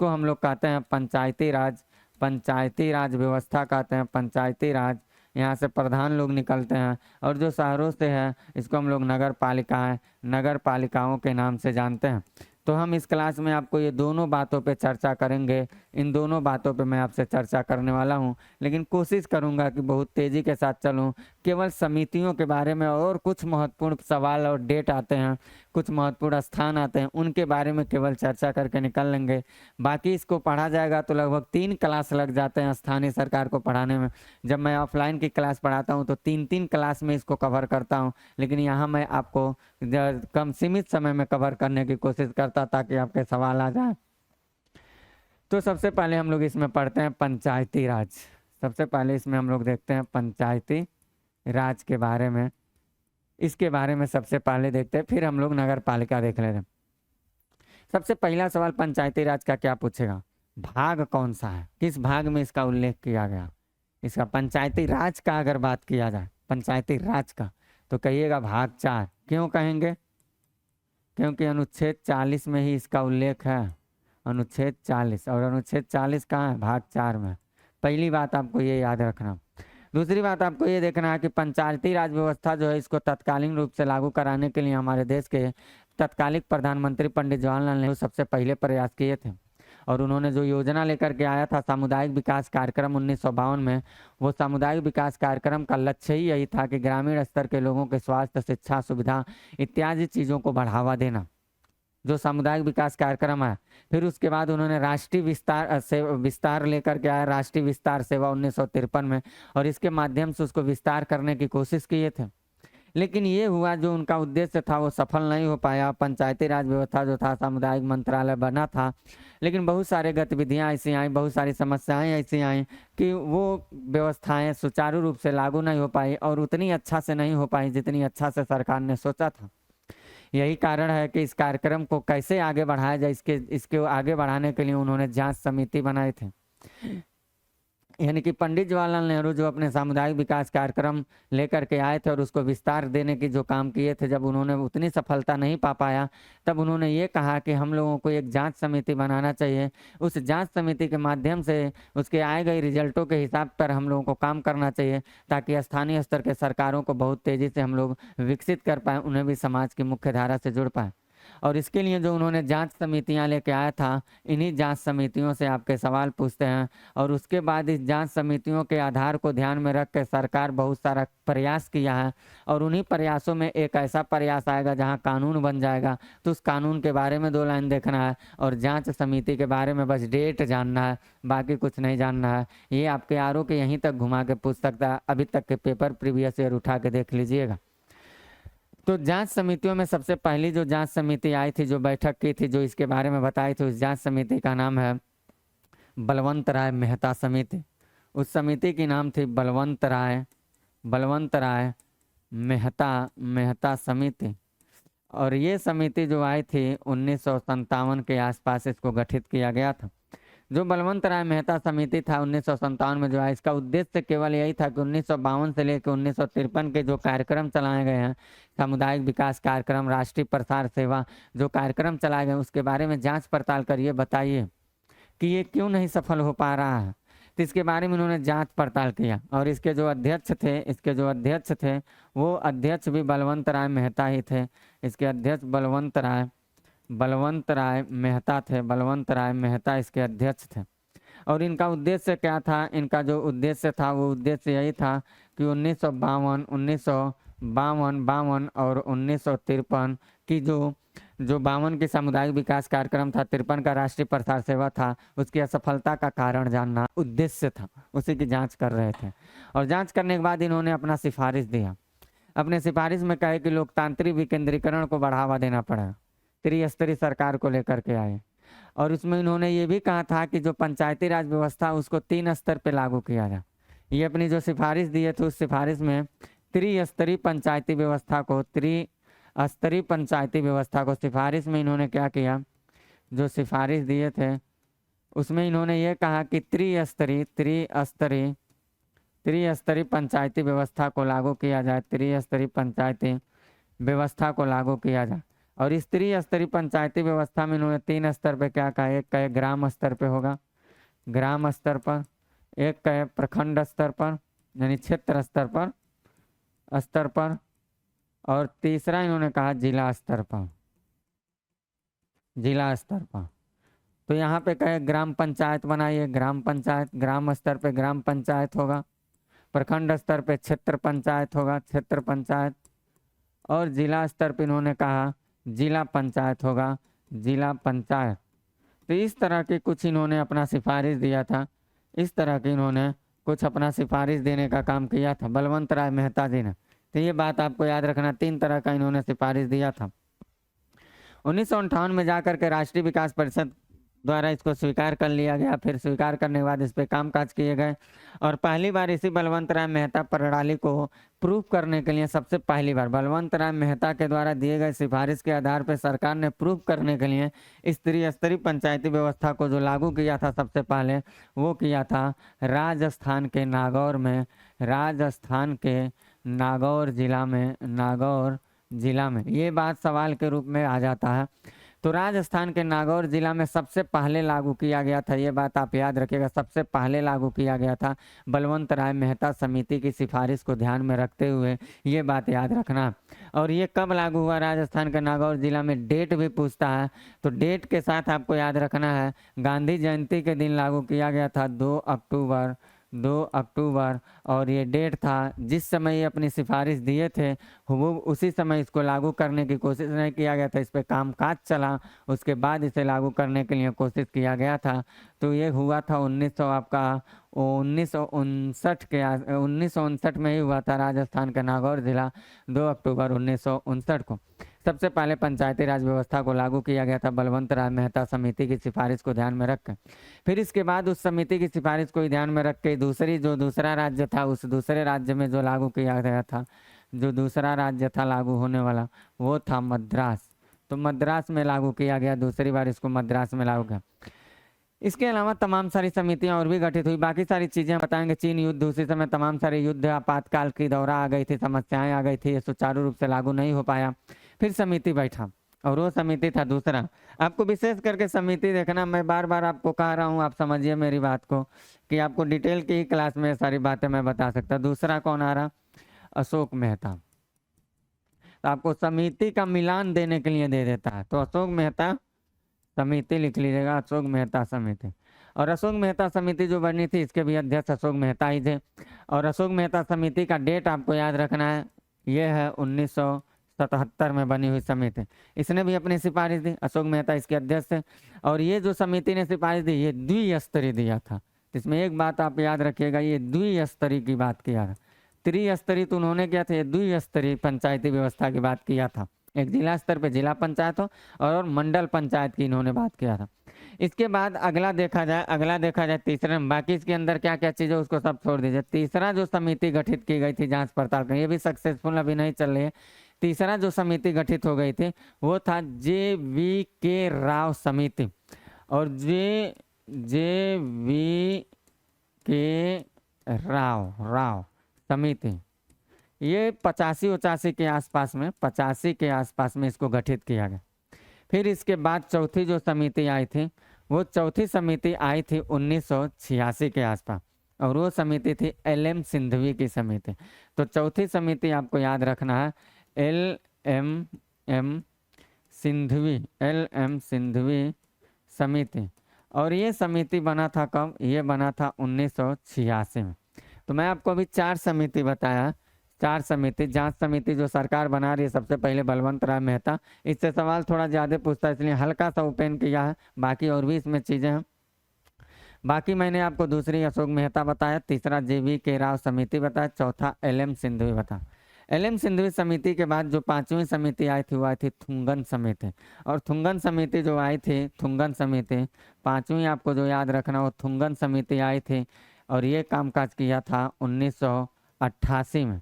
हम लोग कहते हैं पंचायती राज, पंचायती राज व्यवस्था कहते हैं, पंचायती राज। यहाँ से प्रधान लोग निकलते हैं। और जो शहरों से है इसको हम लोग नगर पालिकाएँ, नगर पालिकाओं के नाम से जानते हैं। तो हम इस क्लास में आपको ये दोनों बातों पे चर्चा करेंगे, इन दोनों बातों पे मैं आपसे चर्चा करने वाला हूँ, लेकिन कोशिश करूँगा कि बहुत तेज़ी के साथ चलूँ। केवल समितियों के बारे में और कुछ महत्वपूर्ण सवाल और डेट आते हैं, कुछ महत्वपूर्ण स्थान आते हैं, उनके बारे में केवल चर्चा करके निकल लेंगे। बाकी इसको पढ़ा जाएगा तो लगभग 3 क्लास लग जाते हैं स्थानीय सरकार को पढ़ाने में। जब मैं ऑफलाइन की क्लास पढ़ाता हूँ तो 3-3 क्लास में इसको कवर करता हूँ, लेकिन यहाँ मैं आपको कम सीमित समय में कवर करने की कोशिश करता ताकि आपके सवाल आ जाए। तो सबसे पहले हम लोग इसमें पढ़ते हैं पंचायती राज। सबसे पहले इसमें हम लोग देखते हैं पंचायती राज के बारे में, इसके बारे में सबसे पहले देखते हैं, फिर हम लोग नगर पालिका देख लेते हैं। सबसे पहला सवाल पंचायती राज का क्या पूछेगा, भाग कौन सा है, किस भाग में इसका उल्लेख किया गया। इसका पंचायती राज का अगर बात किया जाए, पंचायती राज का, तो कहिएगा भाग 4। क्यों कहेंगे, क्योंकि अनुच्छेद 40 में ही इसका उल्लेख है, अनुच्छेद 40, और अनुच्छेद 40 कहाँ है, भाग 4 में। पहली बात आपको ये याद रखना। दूसरी बात आपको ये देखना है कि पंचायती राज व्यवस्था जो है इसको तत्कालीन रूप से लागू कराने के लिए हमारे देश के तत्कालिक प्रधानमंत्री पंडित जवाहरलाल नेहरू सबसे पहले प्रयास किए थे। और उन्होंने जो योजना लेकर के आया था सामुदायिक विकास कार्यक्रम 1952 में, वो सामुदायिक विकास कार्यक्रम का लक्ष्य ही यही था कि ग्रामीण स्तर के लोगों के स्वास्थ्य, शिक्षा, सुविधा इत्यादि चीज़ों को बढ़ावा देना, जो सामुदायिक विकास कार्यक्रम है। फिर उसके बाद उन्होंने राष्ट्रीय विस्तार लेकर के आया, राष्ट्रीय विस्तार सेवा 1953 में, और इसके माध्यम से उसको विस्तार करने की कोशिश किए थे। लेकिन ये हुआ, जो उनका उद्देश्य था वो सफल नहीं हो पाया। पंचायती राज व्यवस्था जो था, सामुदायिक मंत्रालय बना था, लेकिन बहुत सारे गतिविधियां ऐसी आई, बहुत सारी समस्याएं ऐसी आई कि वो व्यवस्थाएं सुचारू रूप से लागू नहीं हो पाई और उतनी अच्छा से नहीं हो पाई जितनी अच्छा से सरकार ने सोचा था। यही कारण है कि इस कार्यक्रम को कैसे आगे बढ़ाया जाए, इसके आगे बढ़ाने के लिए उन्होंने जांच समिति बनाए थे। यानी कि पंडित जवाहरलाल नेहरू जो अपने सामुदायिक विकास कार्यक्रम लेकर के आए थे और उसको विस्तार देने की जो काम किए थे, जब उन्होंने उतनी सफलता नहीं पा पाया, तब उन्होंने ये कहा कि हम लोगों को एक जांच समिति बनाना चाहिए। उस जांच समिति के माध्यम से उसके आए गए रिजल्टों के हिसाब पर हम लोगों को काम करना चाहिए, ताकि स्थानीय स्तर के सरकारों को बहुत तेज़ी से हम लोग विकसित कर पाएँ, उन्हें भी समाज की मुख्य धारा से जुड़ पाएँ। और इसके लिए जो उन्होंने जांच समितियां लेके आया था, इन्हीं जांच समितियों से आपके सवाल पूछते हैं। और उसके बाद इस जांच समितियों के आधार को ध्यान में रख के सरकार बहुत सारा प्रयास किया है, और उन्हीं प्रयासों में एक ऐसा प्रयास आएगा जहां कानून बन जाएगा। तो उस कानून के बारे में 2 लाइन देखना है, और जांच समिति के बारे में बस डेट जानना है, बाकी कुछ नहीं जानना है। ये आपके आरओ के यहीं तक घुमा के पूछ सकता है। अभी तक के पेपर प्रीवियस ईयर उठा के देख लीजिएगा। तो जांच समितियों में सबसे पहली जो जांच समिति आई थी, जो बैठक की थी, जो इसके बारे में बताई थी, उस जांच समिति का नाम है बलवंत राय मेहता समिति। उस समिति की नाम थी बलवंत राय मेहता समिति। और ये समिति जो आई थी 1957 के आसपास इसको गठित किया गया था। जो बलवंत राय मेहता समिति था 1957 में जो है, इसका उद्देश्य केवल यही था कि 1952 से लेकर 1953 के जो कार्यक्रम चलाए गए हैं, सामुदायिक विकास कार्यक्रम, राष्ट्रीय प्रसार सेवा, जो कार्यक्रम चलाए गए उसके बारे में जांच पड़ताल करिए, बताइए कि ये क्यों नहीं सफल हो पा रहा है, तो इसके बारे में उन्होंने जांच पड़ताल किया। और इसके जो अध्यक्ष थे वो अध्यक्ष भी बलवंत राय मेहता ही थे। इसके अध्यक्ष बलवंत राय मेहता थे। बलवंत राय मेहता इसके अध्यक्ष थे। और इनका उद्देश्य क्या था? इनका जो उद्देश्य था वो उद्देश्य यही था कि 1952 और 1953 की जो 52 की सामुदायिक विकास कार्यक्रम था, 53 का राष्ट्रीय प्रसार सेवा था, उसकी असफलता का कारण जानना उद्देश्य था। उसी की जांच कर रहे थे। और जांच करने के बाद इन्होंने अपना सिफारिश दिया। अपने सिफारिश में कहे कि लोकतांत्रिक विकेंद्रीकरण को बढ़ावा देना पड़ेगा। त्रिस्तरीय सरकार को लेकर के आए। और उसमें इन्होंने ये भी कहा था कि जो पंचायती राज व्यवस्था उसको 3 स्तर पे लागू किया जाए। ये अपनी जो सिफारिश दिए थे उस सिफारिश में त्रिस्तरीय पंचायती व्यवस्था को सिफारिश में इन्होंने क्या किया? जो सिफारिश दिए थे उसमें इन्होंने ये कहा कि त्रिस्तरीय पंचायती व्यवस्था को लागू किया जाए। त्रिस्तरीय पंचायती व्यवस्था को लागू किया जाए। और इस त्रिस्तरीय पंचायती व्यवस्था में इन्होंने 3 स्तर पे क्या कहा? एक कहे ग्राम स्तर पे होगा, ग्राम स्तर पर। एक कहे प्रखंड स्तर पर यानी क्षेत्र स्तर पर। और तीसरा इन्होंने कहा जिला स्तर पर। तो यहाँ पे कहे ग्राम पंचायत बनाइए, ग्राम पंचायत। ग्राम स्तर पे ग्राम पंचायत होगा, प्रखंड स्तर पे क्षेत्र पंचायत होगा, क्षेत्र पंचायत। और जिला स्तर पे इन्होंने कहा जिला पंचायत होगा, जिला पंचायत। तो इस तरह के कुछ इन्होंने अपना सिफारिश दिया था। इस तरह के इन्होंने कुछ अपना सिफारिश देने का काम किया था बलवंत राय मेहता जी ने। तो ये बात आपको याद रखना, 3 तरह का इन्होंने सिफारिश दिया था। 1958 में जाकर के राष्ट्रीय विकास परिषद द्वारा इसको स्वीकार कर लिया गया। फिर स्वीकार करने के बाद इस पर कामकाज किए गए। और पहली बार इसी बलवंत राय मेहता प्रणाली को प्रूव करने के लिए सबसे पहली बार बलवंत राय मेहता के द्वारा दिए गए सिफारिश के आधार पर सरकार ने प्रूव करने के लिए इस त्रिस्तरीय पंचायती व्यवस्था को जो लागू किया था सबसे पहले, वो किया था राजस्थान के नागौर जिला में। ये बात सवाल के रूप में आ जाता है। तो राजस्थान के नागौर जिला में सबसे पहले लागू किया गया था। ये बात आप याद रखिएगा, सबसे पहले लागू किया गया था बलवंत राय मेहता समिति की सिफारिश को ध्यान में रखते हुए। ये बात याद रखना। और ये कब लागू हुआ राजस्थान के नागौर जिला में? डेट भी पूछता है, तो डेट के साथ आपको याद रखना है गांधी जयंती के दिन लागू किया गया था 2 अक्टूबर। और ये डेट था जिस समय ये अपनी सिफारिश दिए थे वो उसी समय इसको लागू करने की कोशिश नहीं किया गया था। इस पर कामकाज चला, उसके बाद इसे लागू करने के लिए कोशिश किया गया था। तो ये हुआ था 1959 में ही हुआ था। राजस्थान का नागौर जिला 2 अक्टूबर 1959 को सबसे पहले पंचायती राज व्यवस्था को लागू किया गया था बलवंत राय मेहता समिति की सिफारिश को ध्यान में रखकर। फिर इसके बाद उस समिति की सिफारिश को ध्यान में रख के दूसरा राज्य था, उस दूसरे राज्य में जो लागू किया गया था, जो दूसरा राज्य था लागू होने वाला, वो था मद्रास। तो मद्रास में लागू किया गया, दूसरी बार इसको मद्रास में लागू किया। इसके अलावा तमाम सारी समितियां और भी गठित हुई। बाकी सारी चीज़ें बताएंगे। चीन युद्ध, उसी समय तमाम सारे युद्ध, आपातकाल की दौरा आ गई थी, समस्याएं आ गई थी, ये सुचारू रूप से लागू नहीं हो पाया। फिर समिति बैठा और वो समिति था दूसरा। आपको विशेष करके समिति देखना, मैं बार बार आपको कह रहा हूँ, आप समझिए मेरी बात को कि आपको डिटेल की ही क्लास में सारी बातें मैं बता सकता। दूसरा कौन आ रहा? अशोक मेहता। तो आपको समिति का मिलान देने के लिए दे देता है, तो अशोक मेहता समिति लिख लीजिएगा, अशोक मेहता समिति। और अशोक मेहता समिति जो बनी थी इसके भी अध्यक्ष अशोक मेहता ही थे। और अशोक मेहता समिति का डेट आपको याद रखना है, ये है 1977 में बनी हुई समिति। इसने भी अपनी सिफारिश दी, अशोक मेहता इसके अध्यक्ष थे। और ये जो समिति ने सिफारिश दी ये द्विस्तरीय दिया था। इसमें एक बात आप याद रखिएगा, ये द्विस्तरीय की बात किया था। त्रिस्तरीय तो उन्होंने किया था, ये द्विस्तरीय पंचायती व्यवस्था की बात किया था। एक जिला स्तर पे जिला पंचायत हो और मंडल पंचायत की इन्होंने बात किया था। इसके बाद अगला देखा जाए तीसरे में। बाकी इसके अंदर क्या क्या चीज़ है उसको सब छोड़ दीजिए। तीसरा जो समिति गठित की गई थी जांच पड़ताल का, ये भी सक्सेसफुल अभी नहीं चल रही है। तीसरा जो समिति गठित हो गई थी वो था JV.K. राव समिति। और JV.K. राव समिति, ये 85 के आसपास में 85 के आसपास में इसको गठित किया गया। फिर इसके बाद चौथी जो समिति आई थी वो चौथी समिति आई थी 1986 के आसपास, और वो समिति थी एल.एम. सिंघवी की समिति। तो चौथी समिति आपको याद रखना है एल.एम. सिंघवी, एल.एम. सिंघवी समिति। और ये समिति बना था कब? ये बना था 1986 में। तो मैं आपको अभी 4 समिति बताया, 4 समिति। जांच समिति जो सरकार बना रही है, सबसे पहले बलवंत राय मेहता। इससे सवाल थोड़ा ज़्यादा पूछता है, इसलिए हल्का सा ओपन किया है, बाकी और भी इसमें चीज़ें हैं। बाकी मैंने आपको दूसरी अशोक मेहता बताया, तीसरा JV.K. राव समिति बताया, चौथा एल.एम. सिंघवी बताया। एल.एम. सिंघवी समिति के बाद जो 5वीं समिति आई थी वो आई थी थुंगन समिति। और थुंगन समिति जो आई थी, थुंगन समिति 5वीं आपको जो याद रखना, वो थुंगन समिति आई थी और ये कामकाज किया था 1988 में।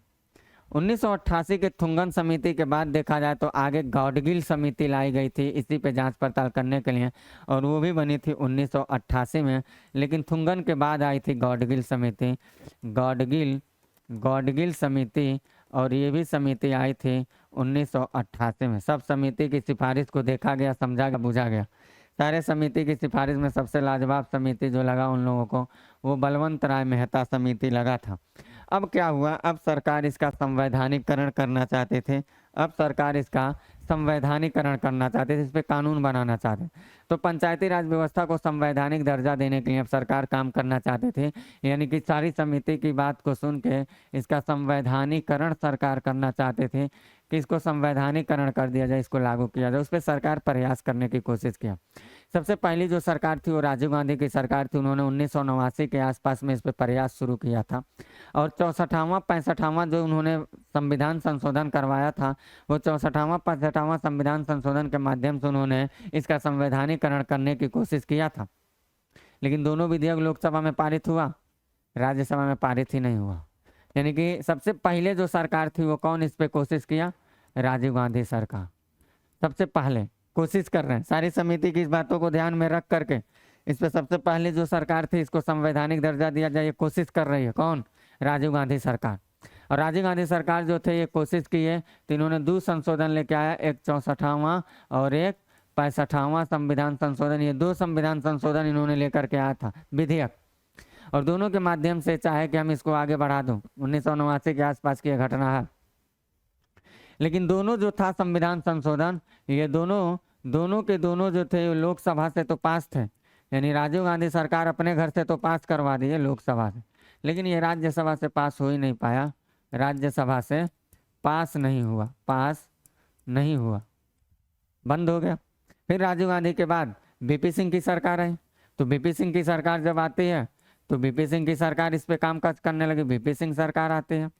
1988 के थुंगन समिति के बाद देखा जाए तो आगे गॉडगिल समिति लाई गई थी इसी पे जांच पड़ताल करने के लिए, और वो भी बनी थी 1988 में। लेकिन थुंगन के बाद आई थी गॉडगिल समिति, गॉडगिल समिति, और ये भी समिति आई थी 1988 में। सब समिति की सिफारिश को देखा गया, समझा गया, बुझा गया। सारे समिति की सिफारिश में सबसे लाजवाब समिति जो लगा उन लोगों को, वो बलवंत राय मेहता समिति लगा था। अब क्या हुआ? अब सरकार इसका संवैधानिकरण करना चाहते थे। अब सरकार इसका संवैधानिकरण करना चाहते थे, इस पर कानून बनाना चाहते। तो पंचायती राज व्यवस्था को संवैधानिक दर्जा देने के लिए अब सरकार काम करना चाहते थे, यानी कि सारी समिति की बात को सुन के इसका संवैधानिकरण सरकार करना चाहते थे कि इसको संवैधानिकरण कर दिया जाए, इसको लागू किया जाए। उस पर सरकार प्रयास करने की कोशिश किया। सबसे पहली जो सरकार थी वो राजीव गांधी की सरकार थी। उन्होंने 1989 के आसपास में इस पर प्रयास शुरू किया था, और 64वां 65वां जो उन्होंने संविधान संशोधन करवाया था, वो 64वां 65वां संविधान संशोधन के माध्यम से उन्होंने इसका संवैधानिकरण करने की कोशिश किया था। लेकिन दोनों विधेयक लोकसभा में पारित हुआ, राज्यसभा में पारित ही नहीं हुआ। यानी कि सबसे पहले जो सरकार थी वो कौन इस पर कोशिश किया? राजीव गांधी सरकार सबसे पहले कोशिश कर रहे हैं। सारी समिति की इस बातों को ध्यान में रख करके इस पर सबसे पहले जो सरकार थी इसको संवैधानिक दर्जा दिया जाए, ये कोशिश कर रही है। कौन? राजीव गांधी सरकार। और राजीव गांधी सरकार जो थे ये कोशिश की है, तो इन्होंने 2 संशोधन लेके आया, एक 64वां और एक 65वां संविधान संशोधन। ये 2 संविधान संशोधन इन्होंने लेकर के आया था विधेयक, और दोनों के माध्यम से चाहे कि हम इसको आगे बढ़ा दूं। 1989 के आसपास की घटना है। लेकिन दोनों जो था संविधान संशोधन, ये दोनों के दोनों जो थे लोकसभा से तो पास थे, यानी राजीव गांधी सरकार अपने घर से तो पास करवा दी है लोकसभा से, लेकिन ये राज्यसभा से पास हो ही नहीं पाया। राज्यसभा से पास नहीं हुआ, बंद हो गया। फिर राजीव गांधी के बाद VP सिंह की सरकार आई। तो VP सिंह की सरकार जब आती है तो VP सिंह की सरकार इस पे कामकाज करने लगी। VP सिंह सरकार आती है,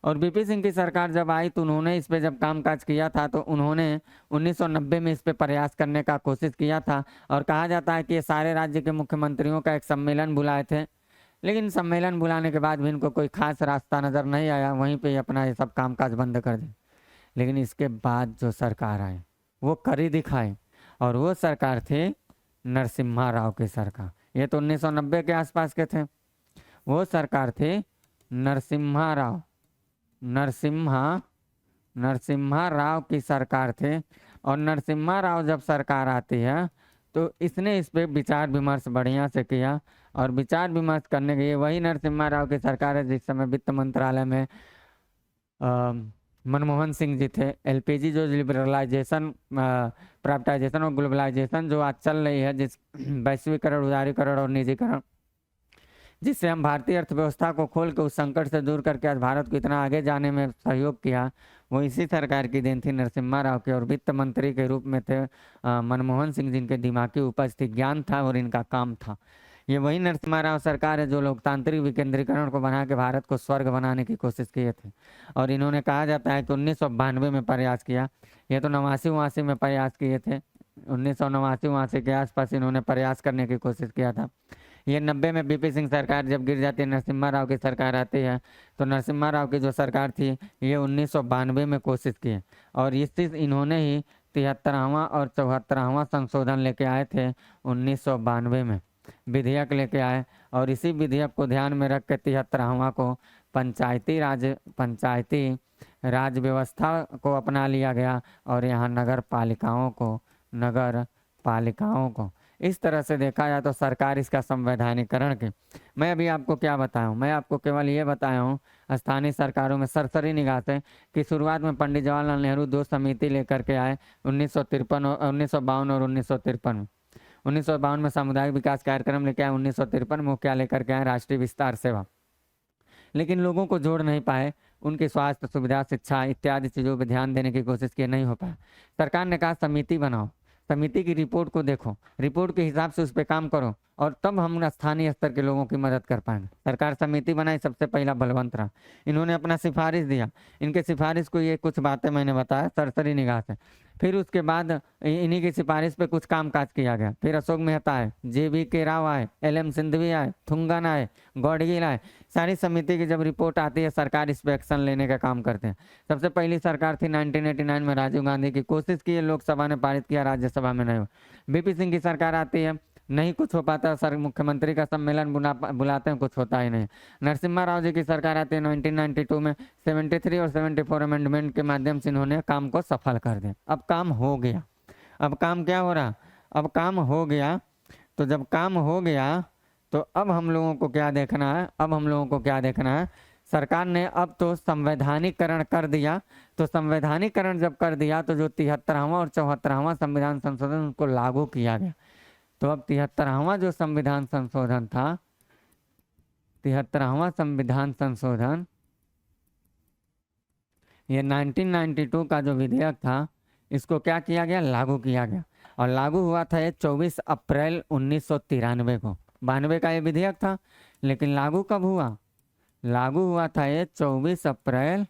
और VP सिंह की सरकार जब आई तो उन्होंने इस पे जब कामकाज किया था तो उन्होंने 1990 में इस पे प्रयास करने का कोशिश किया था। और कहा जाता है कि ये सारे राज्य के मुख्यमंत्रियों का एक सम्मेलन बुलाए थे, लेकिन सम्मेलन बुलाने के बाद भी इनको कोई खास रास्ता नज़र नहीं आया, वहीं पे अपना ये सब कामकाज बंद कर दिया। लेकिन इसके बाद जो सरकार आई वो करी दिखाई, और वो सरकार थी नरसिम्हा राव की सरकार। ये तो 1990 के आसपास के थे। वो सरकार थी नरसिम्हा राव की सरकार थे। और नरसिम्हा राव जब सरकार आती है तो इसने इस पे विचार विमर्श बढ़िया से किया, और विचार विमर्श करने के लिए वही नरसिम्हा राव की सरकार है जिस समय वित्त मंत्रालय में मनमोहन सिंह जी थे। LPG जो लिबरलाइजेशन, प्राइवेटाइजेशन और ग्लोबलाइजेशन जो आज चल रही है, जिस वैश्वीकरण, उदारीकरण और निजीकरण, जिससे हम भारतीय अर्थव्यवस्था को खोल के उस संकट से दूर करके आज भारत को इतना आगे जाने में सहयोग किया, वो इसी सरकार की देन थी, नरसिम्हा राव की। और वित्त मंत्री के रूप में थे मनमोहन सिंह, जिनके दिमाग की उपज थी, ज्ञान था और इनका काम था। ये वही नरसिम्हा राव सरकार है जो लोकतांत्रिक विकेंद्रीकरण को बना के भारत को स्वर्ग बनाने की कोशिश किए थे। और इन्होंने कहा जाता है कि 1992 में प्रयास किया, ये तो 89-89 में प्रयास किए थे। 1989-89 के आसपास इन्होंने प्रयास करने की कोशिश किया था। ये 90 में VP सिंह सरकार जब गिर जाती है, नरसिम्हा राव की सरकार आती है, तो नरसिम्हा राव की जो सरकार थी ये 1992 में कोशिश की, और इन्होंने ही 73वां और 74वां संशोधन लेके आए थे 1992 में, विधेयक लेके आए। और इसी विधेयक को ध्यान में रख के 73वां को पंचायती राज व्यवस्था को अपना लिया गया, और यहाँ नगर पालिकाओं को इस तरह से देखा जाए तो सरकार इसका संवैधानिकरण के, मैं अभी आपको क्या बताया हूँ, मैं आपको केवल ये बताया हूँ स्थानीय सरकारों में सरसरी निगाह से कि शुरुआत में पंडित जवाहरलाल नेहरू 2 समिति लेकर के आए 1953 और 1952 और 1953 में। 1952 में सामुदायिक विकास कार्यक्रम लेके आए, 1953 में क्या लेकर के आए, राष्ट्रीय विस्तार सेवा। लेकिन लोगों को जोड़ नहीं पाए, उनकी स्वास्थ्य सुविधा, शिक्षा इत्यादि चीज़ों पर ध्यान देने की कोशिश की, नहीं हो पाया। सरकार ने कहा समिति बनाओ, समिति की रिपोर्ट को देखो, रिपोर्ट के हिसाब से उस पर काम करो और तब हम स्थानीय स्तर के लोगों की मदद कर पाएंगे। सरकार समिति बनाई, सबसे पहला बलवंत रहा, इन्होंने अपना सिफारिश दिया, इनके सिफारिश को ये कुछ बातें मैंने बताया सरसरी निगाह से। फिर उसके बाद इन्हीं की सिफारिश पे कुछ कामकाज किया गया। फिर अशोक मेहता आए, JV.K. राव आए, LM सिंधवी आए, थुंगन आए, गौडगिल आए। सारी समिति की जब रिपोर्ट आती है सरकार इस पर एक्शन लेने का काम करते हैं। सबसे पहली सरकार थी 1989 में राजीव गांधी की, कोशिश की है, लोकसभा ने पारित किया, राज्यसभा में नहीं हुआ। BP सिंह की सरकार आती है, नहीं कुछ हो पाता, सर मुख्यमंत्री का सम्मेलन बुलाते हैं, कुछ होता ही नहीं। नरसिम्हा राव जी की सरकार आती है 1992 में, 73 और 74 अमेंडमेंट के माध्यम से इन्होंने काम को सफल कर दिया। अब काम हो गया, अब काम क्या हो रहा, अब काम हो गया। तो जब काम हो गया तो अब हम लोगों को क्या देखना है, अब हम लोगों को क्या देखना है, सरकार ने अब तो संवैधानिकरण कर दिया। तो संवैधानिकरण जब कर दिया तो जो 73वां और 74वां संविधान संशोधन उनको लागू किया गया। तो अब 73वां जो संविधान संशोधन था, 73वां संविधान संशोधन, ये 1992 का जो विधेयक था, इसको क्या किया गया, लागू किया गया। और लागू हुआ था ये 24 अप्रैल 1993 को। 92 का ये विधेयक था, लेकिन लागू कब हुआ, लागू हुआ था ये 24 अप्रैल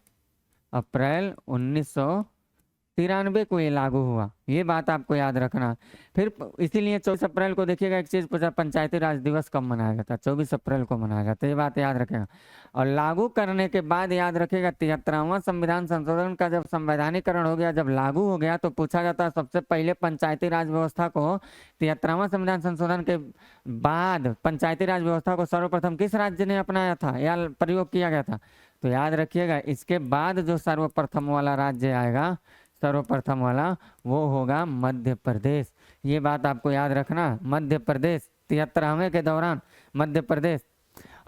1993 को ये लागू हुआ। ये बात आपको याद रखना। फिर इसीलिए 24 अप्रैल को देखिएगा, एक चीज़ पूछा, पंचायती राज दिवस कब मनाया जाता है, 24 अप्रैल को मनाया जाता है, ये बात याद रखेगा। और लागू करने के बाद याद रखेगा 73वां संविधान संशोधन का जब संवैधानिकरण हो गया, जब लागू हो गया, तो पूछा जाता है सबसे पहले पंचायती राज व्यवस्था को 73वां संविधान संशोधन के बाद पंचायती राज व्यवस्था को सर्वप्रथम किस राज्य ने अपनाया था या प्रयोग किया गया था। तो याद रखिएगा, इसके बाद जो सर्वप्रथम वाला राज्य आएगा, सर्वप्रथम वाला, वो होगा मध्य प्रदेश। ये बात आपको याद रखना, मध्य प्रदेश 73वें के दौरान मध्य प्रदेश।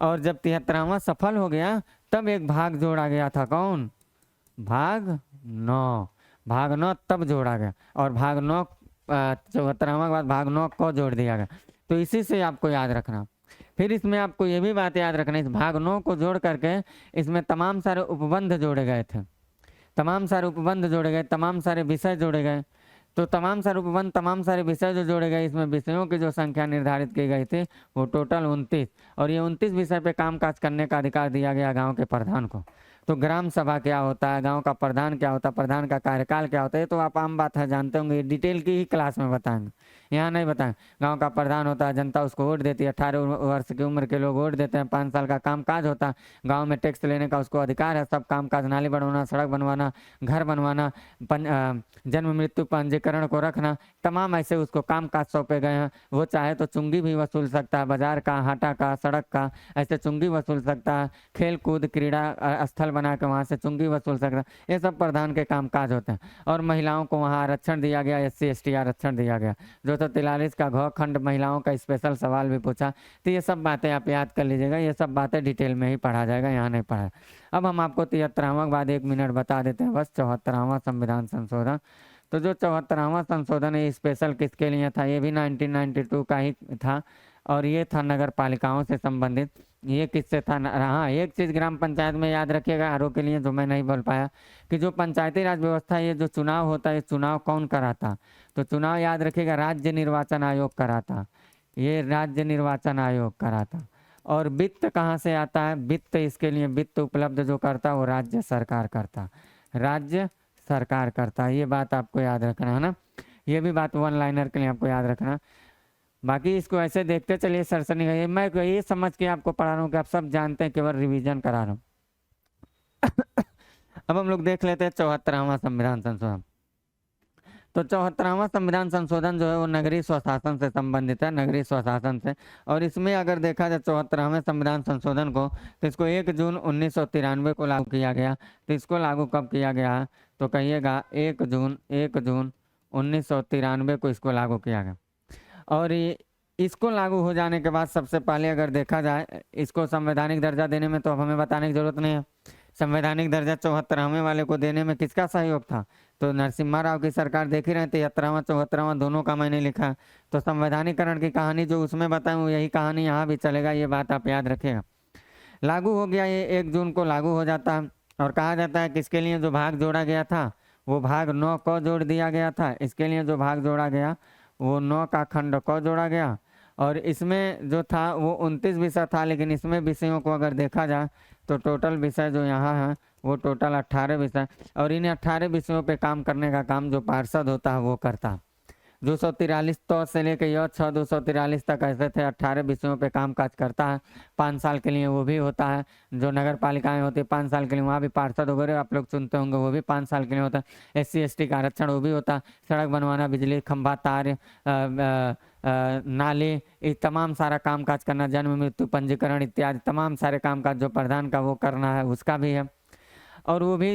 और जब 73वां सफल हो गया तब एक भाग जोड़ा गया था, कौन, भाग 9, भाग 9 तब जोड़ा गया। और भाग 9 74वां के बाद भाग 9 को जोड़ दिया गया। तो इसी से आपको याद रखना। फिर इसमें आपको ये भी बात याद रखना, इस भाग 9 को जोड़ करके इसमें तमाम सारे उपबंध जोड़े गए थे, तमाम सारे उपबंध जोड़े गए, तमाम सारे विषय जोड़े गए। तो तमाम सारे उपबंध, तमाम सारे विषय जो जोड़े गए, इसमें विषयों की जो संख्या निर्धारित की गई थी वो टोटल 29। और ये 29 विषय पे कामकाज करने का अधिकार दिया गया गांव के प्रधान को। तो ग्राम सभा क्या होता है, गांव का प्रधान क्या होता है, प्रधान का कार्यकाल क्या होता है, तो आप आम बात है, जानते होंगे, डिटेल की ही क्लास में बताएंगे, यहाँ नहीं बताएंगे। गांव का प्रधान होता है, जनता उसको वोट देती है, 18 वर्ष की उम्र के लोग वोट देते हैं, 5 साल का कामकाज होता है, गांव में टैक्स लेने का उसको अधिकार है, सब कामकाज, नाली बनवाना, सड़क बनवाना, घर बनवाना, जन्म मृत्यु पंजीकरण को रखना, तमाम ऐसे उसको कामकाज सौंपे गए हैं। वो चाहे तो चुंगी भी वसूल सकता है, बाजार का, हाटा का, सड़क का, ऐसे चुंगी वसूल सकता है, खेल कूद क्रीड़ा स्थल बना के वहाँ से चुंगी वसूल सकता है। ये सब प्रधान के कामकाज होते हैं। और महिलाओं को वहाँ आरक्षण दिया गया, SC ST आरक्षण दिया गया, जो तो 43 का घ खंड महिलाओं का स्पेशल सवाल भी पूछा। तो ये सब बातें आप याद कर लीजिएगा, ये सब बातें डिटेल में ही पढ़ा जाएगा, यहाँ नहीं पढ़ा। अब हम आपको 73वां के बाद 1 मिनट बता देते हैं बस, 74वां संविधान संशोधन। तो जो 74वां संशोधन है स्पेशल किसके लिए था, ये भी 1992 का ही था, और ये था नगर पालिकाओं से संबंधित। ये किससे था, हाँ, एक चीज़ ग्राम पंचायत में याद रखिएगा आरोप के लिए, जो मैं नहीं बोल पाया, कि जो पंचायती राज व्यवस्था, ये जो चुनाव होता है, चुनाव कौन कराता, तो चुनाव याद रखिएगा राज्य निर्वाचन आयोग कराता, ये राज्य निर्वाचन आयोग कराता। और वित्त कहाँ से आता है, वित्त इसके लिए वित्त उपलब्ध जो करता है वो राज्य सरकार करता, राज्य सरकार करता है। ये बात आपको याद रखना है ना, ये भी बात 1 लाइनर के लिए आपको याद रखना। बाकी इसको ऐसे देखते चलिए, सरसरी है, मैं ये समझ के आपको पढ़ा रहा हूँ कि आप सब जानते हैं, केवल रिवीजन करा रहा हूँ। अब हम लोग देख लेते हैं 74वां संविधान संशोधन। तो 74वां संविधान संशोधन जो है वो नगरीय स्वशासन से संबंधित है, नगरीय स्वशासन से। और इसमें अगर देखा जाए 74वें संविधान संशोधन को, तो इसको 1 जून 1993 को लागू किया गया। तो इसको लागू कब किया गया, तो कहिएगा 1 जून 1993 को इसको लागू किया गया। और इसको लागू हो जाने के बाद सबसे पहले अगर देखा जाए इसको संवैधानिक दर्जा देने में तो अब हमें बताने की जरूरत नहीं है। संवैधानिक दर्जा 74वें वाले को देने में किसका सहयोग था? तो नरसिम्हा राव की सरकार देख ही रहे थे, 73वां 74वां दोनों का मैंने लिखा। तो संवैधानिकरण की कहानी जो उसमें बताऊँ यही कहानी यहाँ भी चलेगा, ये बात आप याद रखिएगा। लागू हो गया, ये 1 जून को लागू हो जाता है। और कहा जाता है कि इसके लिए जो भाग जोड़ा गया था वो भाग 9 को जोड़ दिया गया था। इसके लिए जो भाग जोड़ा गया वो 9 का खंड को जोड़ा गया। और इसमें जो था वो 29 विषय था, लेकिन इसमें विषयों को अगर देखा जाए तो टोटल विषय जो यहाँ है वो टोटल 18 विषय। और इन 18 विषयों पे काम करने का काम जो पार्षद होता है वो करता है। 243 तो से लेकर यह 243 तक ऐसे थे, 18 विषयों पे कामकाज करता है। 5 साल के लिए वो भी होता है। जो नगर पालिकाएं होती है 5 साल के लिए, वहाँ भी पार्षद वगैरह आप लोग सुनते होंगे, वो भी 5 साल के लिए होता है। SC ST का आरक्षण वो भी होता है। सड़क बनवाना, बिजली खंभा, तार, नाले, ये तमाम सारा कामकाज करना, जन्म मृत्यु पंजीकरण इत्यादि तमाम सारे कामकाज जो प्रधान का वो करना है उसका भी है। और वो भी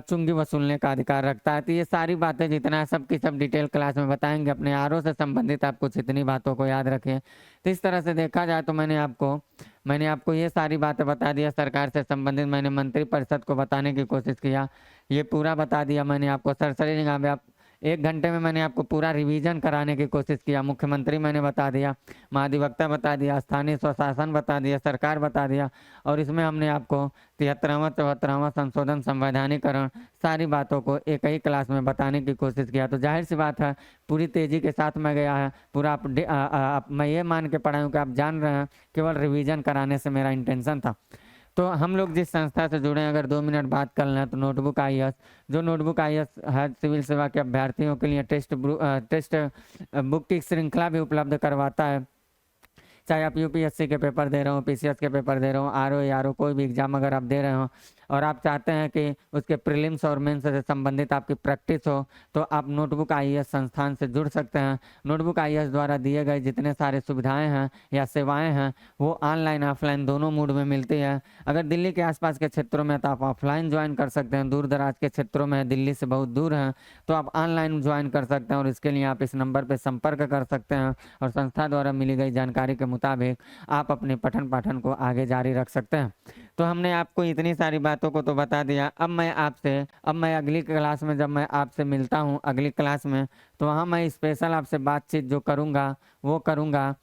चुंगी वसूलने का अधिकार रखता है। तो ये सारी बातें जितना है सब की सब डिटेल क्लास में बताएंगे। अपने आरओ से संबंधित आप कुछ इतनी बातों को याद रखें। तो इस तरह से देखा जाए तो मैंने आपको ये सारी बातें बता दिया। सरकार से संबंधित मैंने मंत्रिपरिषद को बताने की कोशिश किया, ये पूरा बता दिया मैंने आपको। सरसरी आप 1 घंटे में मैंने आपको पूरा रिवीजन कराने की कोशिश किया। मुख्यमंत्री मैंने बता दिया, महाधिवक्ता बता दिया, स्थानीय स्वशासन बता दिया, सरकार बता दिया। और इसमें हमने आपको 73वां 74वां संशोधन, संवैधानिकरण, सारी बातों को एक ही क्लास में बताने की कोशिश किया। तो जाहिर सी बात है पूरी तेज़ी के साथ मैं गया है पूरा। मैं ये मान के पढ़ा हूँ कि आप जान रहे हैं, केवल रिवीजन कराने से मेरा इंटेंशन था। तो हम लोग जिस संस्था से जुड़े हैं, अगर 2 मिनट बात कर लें तो नोटबुक IAS, जो नोटबुक IAS है सिविल सेवा के अभ्यर्थियों के लिए टेस्ट बुक की श्रृंखला भी उपलब्ध करवाता है। चाहे आप UPSC के पेपर दे रहे हो, PCS के पेपर दे रहे हो, RO कोई भी एग्जाम अगर आप दे रहे हो और आप चाहते हैं कि उसके प्रीलिम्स और मेंस से संबंधित आपकी प्रैक्टिस हो, तो आप नोटबुक IAS संस्थान से जुड़ सकते हैं। नोटबुक IAS द्वारा दिए गए जितने सारे सुविधाएं हैं या सेवाएं हैं वो ऑनलाइन ऑफलाइन दोनों मोड में मिलती है। अगर दिल्ली के आसपास के क्षेत्रों में तो आप ऑफलाइन ज्वाइन कर सकते हैं, दूर दराज के क्षेत्रों में दिल्ली से बहुत दूर हैं तो आप ऑनलाइन ज्वाइन कर सकते हैं। और इसके लिए आप इस नंबर पर संपर्क कर सकते हैं और संस्था द्वारा मिली गई जानकारी के मुताबिक आप अपने पठन पाठन को आगे जारी रख सकते हैं। तो हमने आपको इतनी सारी बातों को तो बता दिया। अब मैं अगली क्लास में जब मैं आपसे मिलता हूं अगली क्लास में, तो वहाँ मैं स्पेशल आपसे बातचीत जो करूँगा वो करूँगा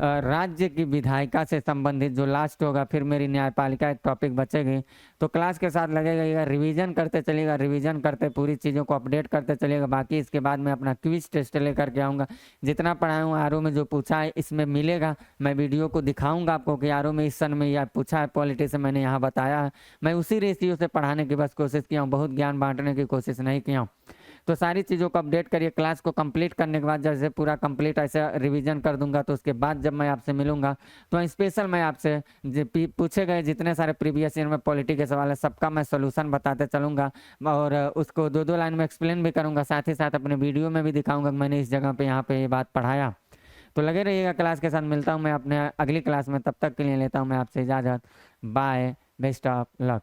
राज्य की विधायिका से संबंधित जो लास्ट होगा। फिर मेरी न्यायपालिका एक टॉपिक बचेगी। तो क्लास के साथ लगेगा, रिवीजन करते चलिएगा, रिवीजन करते पूरी चीज़ों को अपडेट करते चलिएगा। बाकी इसके बाद मैं अपना क्विज टेस्ट लेकर के आऊँगा। जितना पढ़ाया हूँ आरओ में जो पूछा है इसमें मिलेगा। मैं वीडियो को दिखाऊंगा आपको कि आरओ में इस सन में यह पूछा है, पॉलिटी से मैंने यहाँ बताया है। मैं उसी रेशियो से पढ़ाने की बस कोशिश किया हूँ, बहुत ज्ञान बांटने की कोशिश नहीं किया हूँ। तो सारी चीज़ों को अपडेट करिए। क्लास को कंप्लीट करने के बाद जैसे पूरा कंप्लीट ऐसे रिवीजन कर दूंगा तो उसके बाद जब मैं आपसे मिलूंगा तो स्पेशल मैं आपसे पूछे गए जितने सारे प्रीवियस ईयर में पॉलिटी के सवाल है सबका मैं सोल्यूशन बताते चलूँगा और उसको 2-2 लाइन में एक्सप्लेन भी करूँगा। साथ ही साथ अपने वीडियो में भी दिखाऊँगा कि मैंने इस जगह पर यहाँ पर ये बात पढ़ाया। तो लगे रहिएगा क्लास के साथ। मिलता हूँ मैं अपने अगली क्लास में, तब तक के लिए लेता हूँ मैं आपसे इजाज़त। Bye, best of luck.